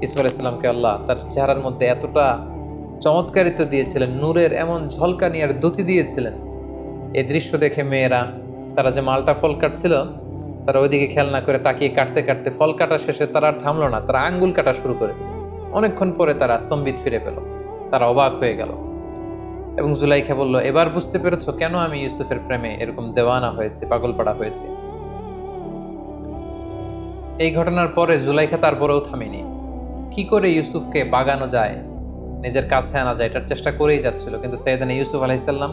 ইউসুফ আলাইহিস সালামকে আল্লাহ তার চেহারার মধ্যে এতটা চমৎকারিত্ব দিয়েছিলেন, নূরের এমন ঝলকানি আর দ্যুতি দিয়েছিলেন। এই দৃশ্য দেখে মেয়েরা, তারা যে মালটা ফল কাটছিল, তারা ওইদিকে খেয়াল না করে তাকিয়ে কাটতে কাটতে ফল কাটা শেষে তারা আর থামলো না, তারা আঙ্গুল কাটা শুরু করে দিল। অনেকক্ষণ পরে তারা স্তম্ভিত ফিরে পেল, তারা অবাক হয়ে গেল। এবং জুলাইখা বলল, এবার বুঝতে পেরেছো কেন আমি ইউসুফের প্রেমে এরকম দেওয়ানা হয়েছি, পাগলপাড়া হয়েছি। এই ঘটনার পরে জুলাইখা তারপরেও থামেনি। কি করে ইউসুফকে বাগানো যায়, নিজের কাছে আনা যায়, এটার চেষ্টা করেই যাচ্ছিল, কিন্তু সাইয়েদনা ইউসুফ আলাইহিস সালাম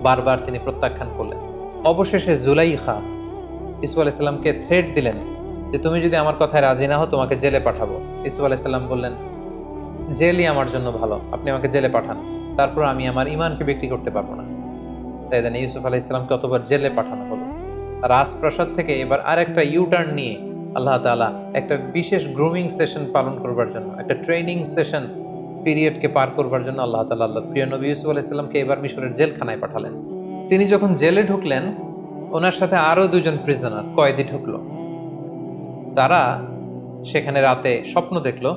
বারবার তিনি প্রত্যাখ্যান করলেন। অবশেষে জুলাইখা ইউসুফ আলাইহিস সালামকে থ্রেট দিলেন যে তুমি যদি আমার কথায় রাজি না হও তোমাকে জেলে পাঠাবো। ইউসুফ আলাইহিস সালাম বললেন, জেলই আমার জন্য ভালো, আপনি আমাকে জেলে পাঠান, তারপর আমি আমার ঈমানকে বিক্রি করতে পারবো না। সাইয়েদনা ইউসুফ আলাইহিস সালামকে অতবার জেলে পাঠানো হলো। রাজপ্রাসাদ থেকে এবার আরেকটা ইউটার্ন নিয়ে আল্লাহ তাআলা একটা বিশেষ গ্রুমিং সেশন পালন করবার জন্য, একটা ট্রেনিং সেশন পিরিয়ডকে পার করবার জন্য আল্লাহ তাআলা আল্লাহর প্রিয় নবী ইউসুফ আলাইহিস সালামকে এবার মিশরের জেলখানায় পাঠালেন। তিনি যখন জেলে ঢুকলেন, ওনার সাথে আরো 2জন প্রিজনার কয়েদি ঢুকলো। তারা সেখানে রাতে স্বপ্ন দেখলো।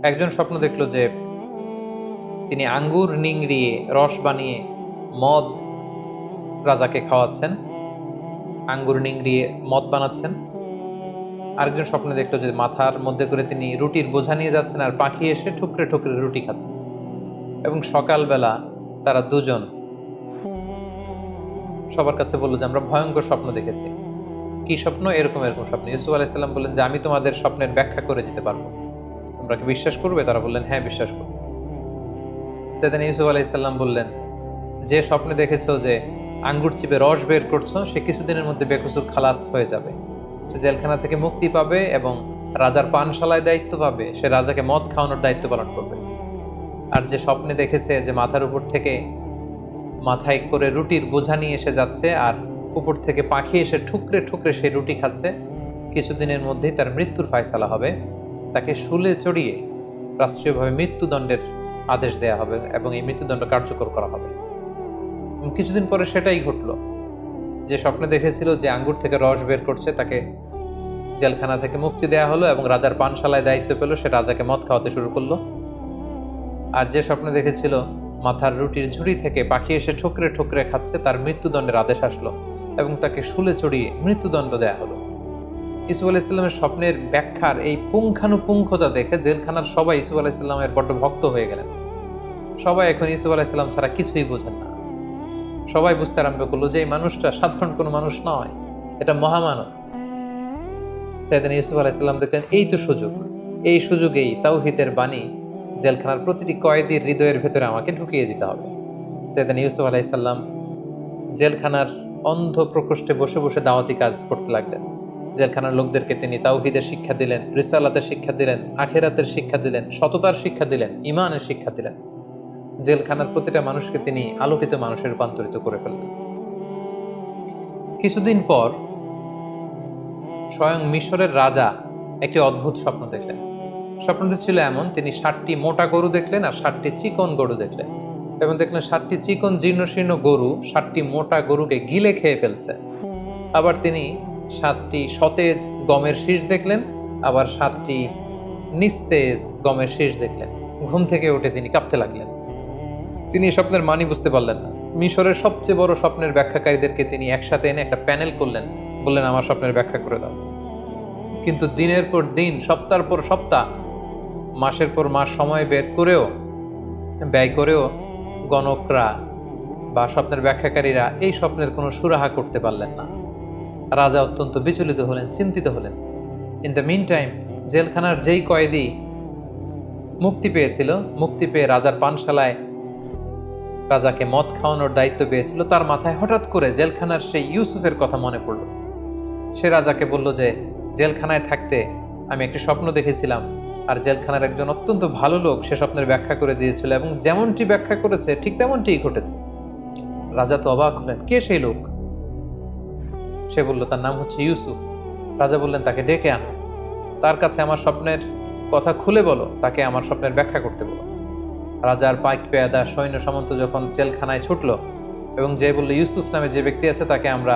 একজন স্বপ্ন দেখলো যে তিনি আঙ্গুর নিংড়িয়ে রস বানিয়ে মদ রাজাকে খাওয়াচ্ছেন, আঙ্গুর নিংড়িয়ে মদ বানাচ্ছেন। আরেকজন স্বপ্নে দেখলো যে মাথার মধ্যে করে তিনি রুটির বোঝা নিয়ে যাচ্ছেন আর পাখি এসে ঠুকরে ঠুকরে রুটি খাচ্ছেন। এবং সকালবেলা তারা 2জন সবার কাছে বললো যে আমরা ভয়ঙ্কর স্বপ্ন দেখেছি। কি স্বপ্ন? এরকম এরকম স্বপ্ন। ইউসুফ আলাইহিস সালাম বললেন যে আমি তোমাদের স্বপ্নের ব্যাখ্যা করে দিতে পারবো, তোমরা কি বিশ্বাস করবে? তারা বললেন হ্যাঁ বিশ্বাস করবো। সেদিন ইউসুফ আলাইহিস সালাম বললেন, যে স্বপ্নে দেখেছো যে আঙ্গুর চিপে রস বের করছো, সে কিছুদিনের মধ্যে বেকসুর খালাস হয়ে যাবে, সে জেলখানা থেকে মুক্তি পাবে এবং রাজার পানশালায় দায়িত্ব পাবে, সে রাজাকে মদ খাওয়ানোর দায়িত্ব পালন করবে। আর যে স্বপ্নে দেখেছে যে মাথার উপর থেকে মাথায় করে রুটির বোঝা নিয়ে এসে যাচ্ছে আর উপর থেকে পাখি এসে ঠুকরে ঠুকরে সেই রুটি খাচ্ছে, কিছুদিনের মধ্যেই তার মৃত্যুর ফায়সালা হবে, তাকে শুলে চড়িয়ে রাষ্ট্রীয়ভাবে মৃত্যুদণ্ডের আদেশ দেয়া হবে এবং এই মৃত্যুদণ্ড কার্যকর করা হবে। কিছুদিন পরে সেটাই ঘটলো। যে স্বপ্নে দেখেছিল যে আঙ্গুর থেকে রস বের করছে, তাকে জেলখানা থেকে মুক্তি দেয়া হলো এবং রাজার পানশালায় দায়িত্ব পেল, সে রাজাকে মদ খাওয়াতে শুরু করলো। আর যে স্বপ্ন দেখেছিল মাথার রুটির ঝুড়ি থেকে পাখি এসে ঠুকরে ঠুকরে খাচ্ছে, তার মৃত্যুদণ্ডের আদেশ আসলো এবং তাকে শুলে চড়িয়ে মৃত্যুদণ্ড দেয়া হলো। ইউসুফ আলাইহিসসালামের স্বপ্নের ব্যাখ্যার এই পুঙ্খানুপুঙ্খতা দেখে জেলখানার সবাই ইউসুফ আলাইহিসসালামের বড্ড ভক্ত হয়ে গেলেন। সবাই এখন ইউসুফ আলাইহিসসালাম ছাড়া কিছুই বোঝেন না। সবাই বুঝতে আরম্ভ করলো যে এই মানুষটা সাধারণ কোনো মানুষ নয়, এটা মহামানব। সাইয়েদনা ইউসুফ আলাইহিসসালাম দেখলেন এই তো সুযোগ, এই সুযোগেই তাওহীদের বাণী জেলখানার প্রতিটি কয়েদির হৃদয়ের ভেতরে আমাকে ঢুকিয়ে দিতে হবে। সাইয়েদনা ইউসুফ আলাইহিসসালাম জেলখানার অন্ধ প্রকোষ্ঠে বসে বসে দাওয়াতি কাজ করতে লাগলেন। জেলখানার লোকদেরকে তিনি তাওহীদের শিক্ষা দিলেন, রিসালাতের শিক্ষা দিলেন, আখিরাতের শিক্ষা দিলেন, সততার শিক্ষা দিলেন, ঈমানের শিক্ষা দিলেন। জেলখানার প্রতিটা মানুষকে তিনি আলোকিত মানুষে রূপান্তরিত করে ফেললেন। কিছুদিন পর স্বয়ং মিশরের রাজা একটি অদ্ভুত স্বপ্ন দেখলেন। স্বপ্নটি ছিল এমন, তিনি 7টি মোটা গরু দেখলেন আর 7টি চিকন গরু দেখলেন এবং দেখলেন 7টি চিকন জীর্ণশীর্ণ গরু 7টি মোটা গরুকে গিলে খেয়ে ফেলছে। আবার তিনি 7টি সতেজ গমের শীষ দেখলেন, আবার 7টি নিস্তেজ গমের শীষ দেখলেন। ঘুম থেকে উঠে তিনি কাঁপতে লাগলেন। তিনি এই স্বপ্নের মানি বুঝতে পারলেন না। মিশরের সবচেয়ে বড় স্বপ্নের ব্যাখ্যাকারীদেরকে তিনি একসাথে এনে একটা প্যানেল করলেন, বললেন আমার স্বপ্নের ব্যাখ্যা করে দাও। কিন্তু দিনের পর দিন, সপ্তাহের পর সপ্তাহ, মাসের পর মাস সময় বের করেও ব্যয় করেও গণকরা বা স্বপ্নের ব্যাখ্যাকারীরা এই স্বপ্নের কোনো সুরাহা করতে পারলেন না। রাজা অত্যন্ত বিচলিত হলেন, চিন্তিত হলেন। ইন দ্য মিন টাইম জেলখানার যেই কয়েদি মুক্তি পেয়েছিল, মুক্তি পেয়ে রাজার পানশালায় রাজাকে মদ খাওয়ানোর দায়িত্ব পেয়েছিল, তার মাথায় হঠাৎ করে জেলখানার সেই ইউসুফের কথা মনে পড়ল। সে রাজাকে বলল যে জেলখানায় থাকতে আমি একটি স্বপ্ন দেখেছিলাম, আর জেলখানার একজন অত্যন্ত ভালো লোক সে স্বপ্নের ব্যাখ্যা করে দিয়েছিল এবং যেমনটি ব্যাখ্যা করেছে ঠিক তেমনটিই ঘটেছে। রাজা তো অবাক হলেন, কে সেই লোক? সে বলল তার নাম হচ্ছে ইউসুফ। রাজা বললেন তাকে ডেকে আনো, তার কাছে আমার স্বপ্নের কথা খুলে বলো, তাকে আমার স্বপ্নের ব্যাখ্যা করতে বলো। রাজার পাইক পেয়াদা সৈন্য সামন্ত যখন জেলখানায় ছুটলো এবং যে বলল ইউসুফ নামে যে ব্যক্তি আছে তাকে আমরা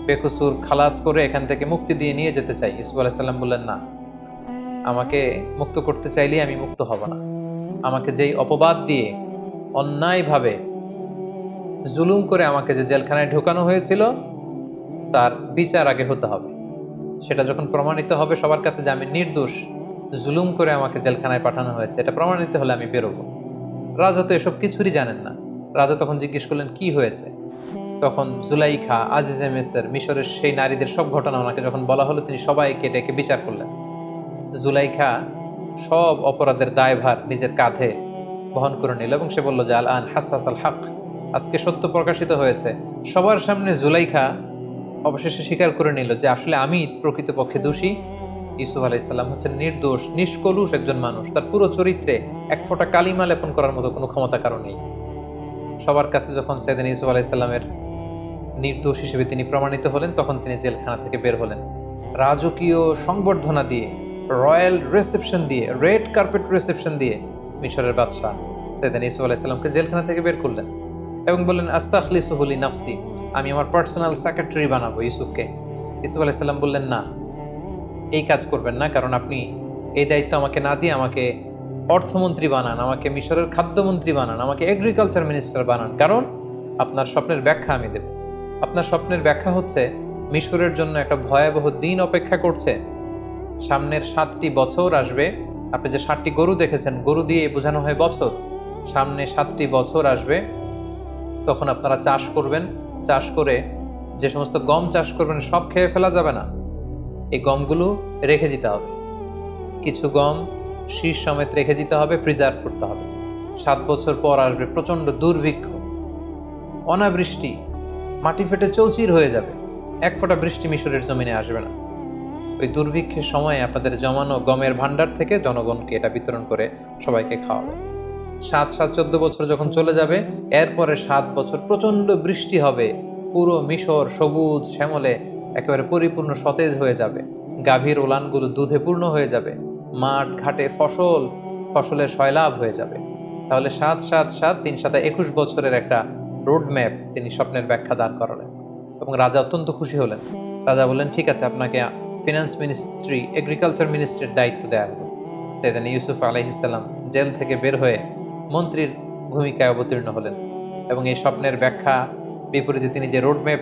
বেকসুর খালাস করে এখান থেকে মুক্তি দিয়ে নিয়ে যেতে চাই। ইউসুফ আলাইহিস সালাম বললেন না, আমাকে মুক্ত করতে চাইলেই আমি মুক্ত হব না। আমাকে যেই অপবাদ দিয়ে অন্যায়ভাবে জুলুম করে আমাকে যে জেলখানায় ঢোকানো হয়েছিল তার বিচার আগে হতে হবে। সেটা যখন প্রমাণিত হবে সবার কাছে যে আমি নির্দোষ, জুলুম করে আমাকে জেলখানায় পাঠানো হয়েছে, এটা প্রমাণিত হলে আমি বেরোবো। রাজা তো এসব কিছুরই জানেন না। রাজা তখন জিজ্ঞেস করলেন কি হয়েছে। তখন জুলাইখা, আজিজে মিসর, মিশরের সেই নারীদের সব ঘটনা ওনাকে যখন বলা হলো, তিনি সবাইকে ডেকে বিচার করলেন। জুলাইখা সব অপরাধের দায়ভার নিজের কাঁধে বহন করে নিল এবং সে বলল যে আল আন হাসাস আল হক, আজকে সত্য প্রকাশিত হয়েছে। সবার সামনে জুলাইখা অবশেষে স্বীকার করে নিল যে আসলে আমি প্রকৃতপক্ষে দোষী। ইউসুফ আলাইহিস সালাম হচ্ছেন নির্দোষ, নিষ্কলুষ একজন মানুষ, তার পুরো চরিত্রে এক ফোঁটা কালিমা লেপন করার মতো কোনো ক্ষমতা কারো নেই। সবার কাছে যখন সাইয়েদনা ইউসুফ আলাইহিস সালামের নির্দোষ হিসেবে তিনি প্রমাণিত হলেন, তখন তিনি জেলখানা থেকে বের হলেন। রাজকীয় সংবর্ধনা দিয়ে, রয়্যাল রিসেপশন দিয়ে, রেড কার্পেট রিসেপশন দিয়ে মিশরের বাদশাহ সাইয়েদনা ইউসুফ আলাইহিস সালামকে জেলখানা থেকে বের করলেন এবং বললেন আস্তাখলিসুহু লিনাফসি, আমি আমার পার্সোনাল সেক্রেটারি বানাবো ইউসুফকে। ইউসুফ আলাইহিস সালাম বললেন না, এই কাজ করবেন না, কারণ আপনি এই দায়িত্ব আমাকে না দিয়ে আমাকে অর্থমন্ত্রী বানান, আমাকে মিশরের খাদ্যমন্ত্রী বানান, আমাকে এগ্রিকালচার মিনিস্টার বানান, কারণ আপনার স্বপ্নের ব্যাখ্যা আমি দেব। আপনার স্বপ্নের ব্যাখ্যা হচ্ছে মিশরের জন্য একটা ভয়াবহ দিন অপেক্ষা করছে। সামনের 7টি বছর আসবে। আপনি যে 7টি গরু দেখেছেন, গরু দিয়ে বোঝানো হয় বছর। সামনে 7টি বছর আসবে, তখন আপনারা চাষ করবেন। চাষ করে যে সমস্ত গম চাষ করবেন সব খেয়ে ফেলা যাবে না, এই গমগুলো রেখে দিতে হবে। কিছু গম শীষ সমেত রেখে দিতে হবে, প্রিজার্ভ করতে হবে। 7 বছর পর আসবে প্রচণ্ড দুর্ভিক্ষ, অনাবৃষ্টি, মাটি ফেটে চৌচির হয়ে যাবে, এক ফোঁটা বৃষ্টি মিশরের জমিনে আসবে না। ওই দুর্ভিক্ষের সময়ে আপনাদের জমানো গমের ভান্ডার থেকে জনগণকে এটা বিতরণ করে সবাইকে খাওয়াবে। 7-14 বছর যখন চলে যাবে, এরপরে 7 বছর প্রচণ্ড বৃষ্টি হবে, পুরো মিশর সবুজ শ্যামলে একেবারে পরিপূর্ণ সতেজ হয়ে যাবে, গাভীর ওলানগুলো দুধে পূর্ণ হয়ে যাবে, মাঠ ঘাটে ফসলের সয়লাভ হয়ে যাবে। তাহলে 7-7-7 3-7-21 বছরের একটা রোড ম্যাপ তিনি স্বপ্নের ব্যাখ্যা দান করালেন এবং রাজা অত্যন্ত খুশি হলেন। রাজা বললেন ঠিক আছে, আপনাকে ফিনান্স মিনিস্ট্রি, এগ্রিকালচার মিনিস্ট্রির দায়িত্ব দেওয়া হলো। সাইয়েদনা ইউসুফ আলাইহিস সালাম জেল থেকে বের হয়ে মন্ত্রীর ভূমিকায় অবতীর্ণ হলেন এবং এই স্বপ্নের ব্যাখ্যা বিপরীতে তিনি যে রোডম্যাপ,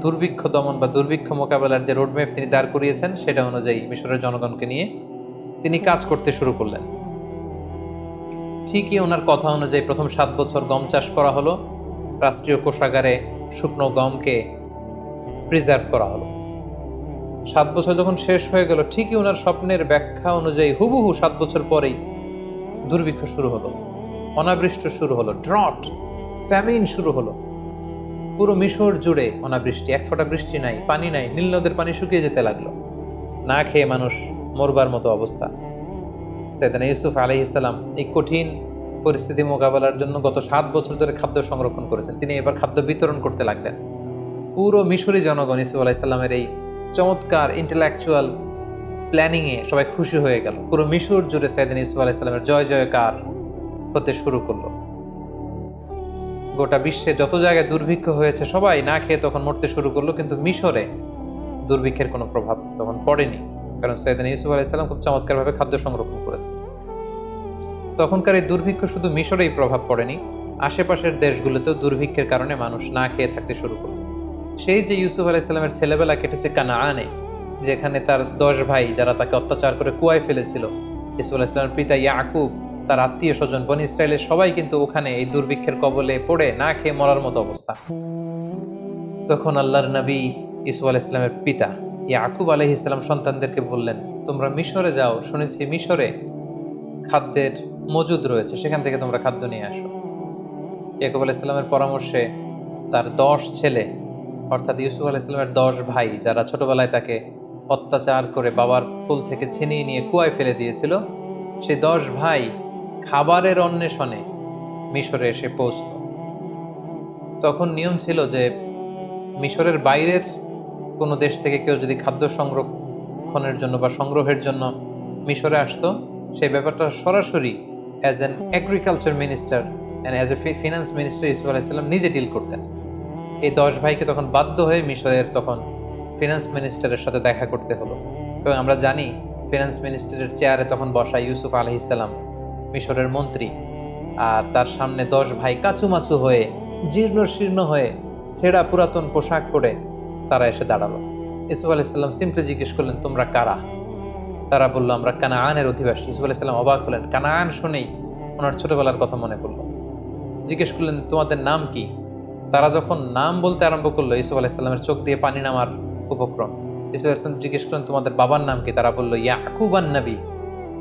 দুর্ভিক্ষ দমন বা দুর্ভিক্ষ মোকাবেলার যে রোডম্যাপ তিনি দাঁড় করিয়েছেন সেটা অনুযায়ী মিশরের জনগণকে নিয়ে তিনি কাজ করতে শুরু করলেন। ঠিকই ওনার কথা অনুযায়ী প্রথম 7 বছর গম চাষ করা হলো, রাষ্ট্রীয় কোষাগারে শুকনো গমকে প্রিজার্ভ করা হলো। 7 বছর যখন শেষ হয়ে গেল, ঠিকই ওনার স্বপ্নের ব্যাখ্যা অনুযায়ী হুবহু 7 বছর পরেই দুর্ভিক্ষ শুরু হলো, অনাবৃষ্টি শুরু হলো, ড্রট, ফ্যামিন শুরু হলো। পুরো মিশর জুড়ে অনাবৃষ্টি, এক ফোঁটা বৃষ্টি নাই, পানি নাই, নীল নদের পানি শুকিয়ে যেতে লাগলো, না খেয়ে মানুষ মরবার মতো অবস্থা। সাইয়েদনা ইউসুফ আলাইহিস সালাম এই কঠিন পরিস্থিতি মোকাবেলার জন্য গত 7 বছর ধরে খাদ্য সংরক্ষণ করেছেন। তিনি এবার খাদ্য বিতরণ করতে লাগলেন। পুরো মিশরি জনগণ ইউসুফ আলাইহিস সালামের এই চমৎকার ইন্টেলেকচুয়াল প্ল্যানিংয়ে সবাই খুশি হয়ে গেল। পুরো মিশর জুড়ে সাইয়েদনা ইউসুফ আলাইহিস সালামের জয় জয়কার হতে শুরু করলো। গোটা বিশ্বে যত জায়গায় দুর্ভিক্ষ হয়েছে সবাই না খেয়ে তখন মরতে শুরু করলো, কিন্তু মিশরে দুর্ভিক্ষের কোনো প্রভাব তখন পড়েনি, কারণ সাইয়েদনা ইউসুফ আলাইহিস সালাম খুব চমৎকারভাবে খাদ্য সংরক্ষণ করেছেন। তখনকার এই দুর্ভিক্ষ শুধু মিশরেই প্রভাব পড়েনি, আশেপাশের দেশগুলোতেও দুর্ভিক্ষের কারণে মানুষ না খেয়ে থাকতে শুরু করলো। সেই যে ইউসুফ আলাইহিস সালামের ছেলেবেলা কেটেছে কানাআনে, যেখানে তার 10 ভাই যারা তাকে অত্যাচার করে কুয়ায় ফেলেছিল, ইউসুফ আলাইহিস সালামের পিতা ইয়াকুব, তার আত্মীয় স্বজন বনি ইসরায়েলের সবাই কিন্তু ওখানে এই দুর্ভিক্ষের কবলে পড়ে না খেয়ে মরার মতো অবস্থা। তখন আল্লাহর নবী ইউসুফ আলাইহিস সালামের পিতা ইয়াকুব আলাইহিস সালাম সন্তানদেরকে বললেন, তোমরা মিশরে যাও, শুনেছি মিশরে খাদ্যের মজুদ রয়েছে, সেখান থেকে তোমরা খাদ্য নিয়ে আসো। ইয়াকুব আলাইহিস সালামের পরামর্শে তার 10 ছেলে, অর্থাৎ ইউসুফ আলাইহিস সালামের 10 ভাই, যারা ছোটবেলায় তাকে অত্যাচার করে বাবার কোল থেকে ছিনিয়ে নিয়ে কুয়ায় ফেলে দিয়েছিল, সেই 10 ভাই খাবারের অন্বেষণে মিশরে এসে পৌঁছল। তখন নিয়ম ছিল যে মিশরের বাইরের কোনো দেশ থেকে কেউ যদি খাদ্য সংরক্ষণের জন্য বা সংগ্রহের জন্য মিশরে আসতো, সেই ব্যাপারটা সরাসরি as an agriculture minister and as a finance minister Yusuf আলাইহিস সালাম নিজে ডিল করতেন। এই 10 ভাইকে তখন বাধ্য হয়ে মিশরের তখন ফিনান্স মিনিস্টারের সাথে দেখা করতে হলো। এবং আমরা জানি ফিনান্স মিনিস্টারের চেয়ারে তখন বসা ইউসুফ আলাইহিস সালাম মিশরের মন্ত্রী, আর তার সামনে 10 ভাই কাচুমাচু হয়ে, জীর্ণ শীর্ণ হয়ে, ছেঁড়া পুরাতন পোশাক পরে তারা এসে দাঁড়ালো। ইউসুফ আলাইহিস সালাম সিম্পলি জিজ্ঞেস করলেন, তোমরা কারা? তারা বললো, আমরা কানাআনের অধিবাসী। ইউসুফ আলাইহিস সালাম অবাক হলেন, কানাআন শুনেই ওনার ছোটবেলার কথা মনে পড়লো। জিজ্ঞেস করলেন, তোমাদের নাম কি? তারা যখন নাম বলতে আরম্ভ করলো, ইউসুফ আলাইহিস সালামের চোখ দিয়ে পানি নামার উপক্রম। ইউসুফ আলাইহিস সালাম জিজ্ঞেস করলেন, তোমাদের বাবার নাম কি? তারা বললো, ইয়াকুব আন-নবী।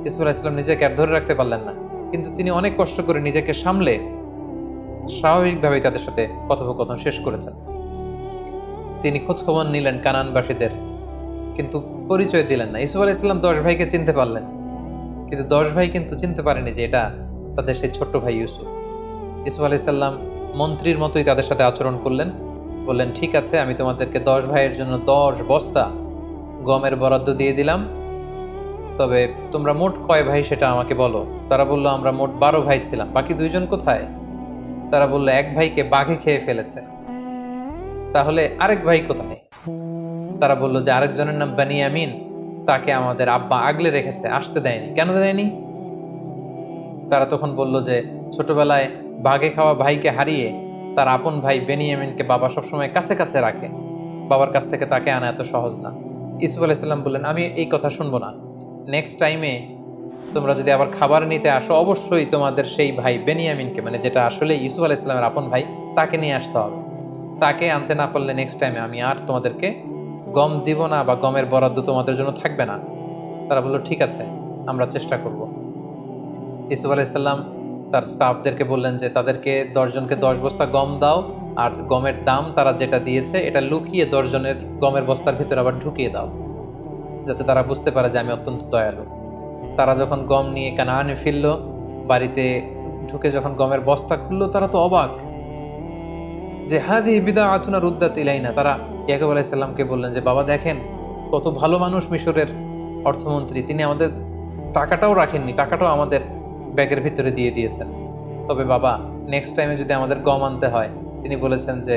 ইউসুফ আলাইহিস সালাম নিজেকে আর ধরে রাখতে পারলেন না, কিন্তু তিনি অনেক কষ্ট করে নিজেকে সামলে স্বাভাবিকভাবেই তাদের সাথে কথোপকথন শেষ করেছেন। তিনি খোঁজখবর নিলেন কানানবাসীদের, কিন্তু পরিচয় দিলেন না। ইউসুফ আলাইহিস সালাম 10 ভাইকে চিনতে পারলেন, কিন্তু 10 ভাই কিন্তু চিনতে পারেনি যে এটা তাদের সেই ছোট্ট ভাই ইউসুফ। ইউসুফ আলাইহিস সালাম মন্ত্রীর মতোই তাদের সাথে আচরণ করলেন, বললেন, ঠিক আছে, আমি তোমাদেরকে 10 ভাইয়ের জন্য 10 বস্তা গমের বরাদ্দ দিয়ে দিলাম, তবে তোমরা মোট কয় ভাই সেটা আমাকে বলো। তারা বললো, আমরা মোট 12 ভাই ছিলাম, বাকি 2 জন কোথায়? তারা বললো, এক ভাইকে বাঘে খেয়ে ফেলেছে। তাহলে আরেক ভাই কোথায়? তারা বললো যে আরেকজনের নাম বানিয়ামিন, তাকে আমাদের আব্বা আগলে রেখেছে, আসতে দেয়নি। কেন দেয়নি? তারা তখন বলল যে ছোটবেলায় বাঘে খাওয়া ভাইকে হারিয়ে তার আপন ভাই বেনিয়ামিনকে বাবা সবসময় কাছে কাছে রাখে, বাবার কাছ থেকে তাকে আনা এত সহজ না। ইউসুফ আলাইহিস সালাম বললেন, আমি এই কথা শুনবো না। নেক্সট টাইমে তোমরা যদি আবার খাবার নিতে আসো, অবশ্যই তোমাদের সেই ভাই বেনিয়ামিনকে, মানে যেটা আসলে ইউসুফ আলাইহিস সালামের আপন ভাই, তাকে নিয়ে আসতে হবে। তাকে আনতে না পারলে নেক্সট টাইমে আমি আর তোমাদেরকে গম দিব না, বা গমের বরাদ্দ তোমাদের জন্য থাকবে না। তারা বললো, ঠিক আছে, আমরা চেষ্টা করব। ইউসুফ আলাইহিস সালাম তার স্টাফদেরকে বললেন যে তাদেরকে 10 জনকে 10 বস্তা গম দাও, আর গমের দাম তারা যেটা দিয়েছে এটা লুকিয়ে 10 জনের গমের বস্তার ভিতরে আবার ঢুকিয়ে দাও, যাতে তারা বুঝতে পারে যে আমি অত্যন্ত দয়ালু। তারা যখন গম নিয়ে কানাআনে ফিরল, বাড়িতে ঢুকে যখন গমের বস্তা খুললো, তারা তো অবাক যে হাযিহি বিদআতুনা রুদ্দাত ইলাইনা। তারা ইয়াকুব আলাইহিস সালামকে বললেন যে, বাবা দেখেন, কত ভালো মানুষ মিশরের অর্থমন্ত্রী, তিনি আমাদের টাকাটাও রাখেননি, টাকাটাও আমাদের ব্যাগের ভিতরে দিয়ে দিয়েছেন। তবে বাবা, নেক্সট টাইমে যদি আমাদের গম আনতে হয়, তিনি বলেছেন যে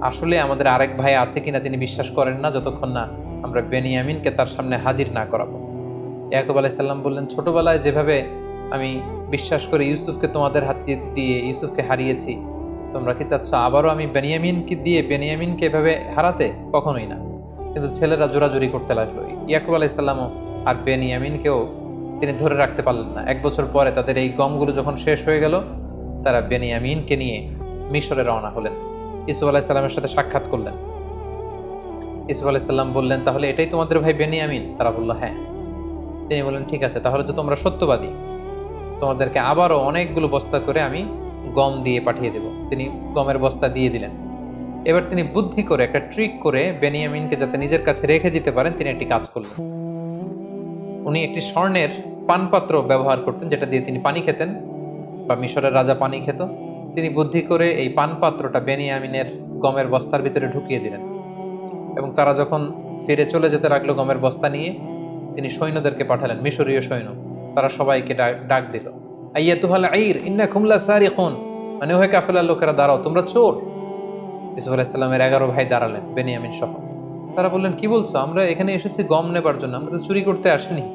আসলে আমাদের আরেক ভাই আছে কিনা তিনি বিশ্বাস করেন না যতক্ষণ না আমরা বেনিয়ামিনকে তার সামনে হাজির না করাবো। ইয়াকুব আলাইহিস সালাম বললেন, ছোটবেলায় যেভাবে আমি বিশ্বাস করে ইউসুফকে তোমাদের হাতে দিয়ে ইউসুফকে হারিয়েছি, তোমরা কি চাচ্ছ আবারও আমি বেনিয়ামিনকে দিয়ে বেনিয়ামিনকে এভাবে হারাতে? কখনোই না। কিন্তু ছেলেরা জোরাজুরি করতে লাগলো। ইয়াকুব আলাইহিস সালামও আর বেনিয়ামিনকেও তিনি ধরে রাখতে পারলেন না। 1 বছর পরে তাদের এই গমগুলো যখন শেষ হয়ে গেল, তারা বেনিয়ামিনকে নিয়ে মিশরে রওনা হলেন। ইউসুফ আলাইহিস সালামের সাথে সাক্ষাৎ করলেন। ইউসুফ আলাইহিস সালাম বললেন, তাহলে এটাই তোমাদের ভাই বেনিয়ামিন? তারা বলল, হ্যাঁ। তিনি বললেন, ঠিক আছে, তাহলে তো তোমরা সত্যবাদী, তোমাদেরকে আবারও অনেকগুলো বস্তা করে আমি গম দিয়ে পাঠিয়ে দেব। তিনি গমের বস্তা দিয়ে দিলেন। এবার তিনি বুদ্ধি করে একটা ট্রিক করে বেনিয়ামিনকে যাতে নিজের কাছে রেখে দিতে পারেন, তিনি একটি কাজ করলেন। উনি একটি স্বর্ণের পানপাত্র ব্যবহার করতেন, যেটা দিয়ে তিনি পানি খেতেন, বা মিশরের রাজা পানি খেত। তিনি বুদ্ধি করে এই পানপাত্রটা বেনিয়ামিনের গমের বস্তার ভিতরে ঢুকিয়ে দিলেন, এবং তারা যখন ফিরে চলে যেতে লাগলো গমের বস্তা নিয়ে, তিনি সৈন্যদেরকে পাঠালেন, মিশরীয় সৈন্য। তারা সবাইকে ডাক দিল, আইয়াতুহাল আইর ইন্নাকুম লাসারিকুন, মানে ওহে কাফেলার লোকেরা দাঁড়াও, তোমরা চোর। ইউসুফ আলাইহিস সালামের 11 ভাই দাঁড়ালেন, বেনিয়ামিন সহ। তারা বললেন, কি বলছো? আমরা এখানে এসেছি গম নেবার জন্য, আমরা তো চুরি করতে আসিনি।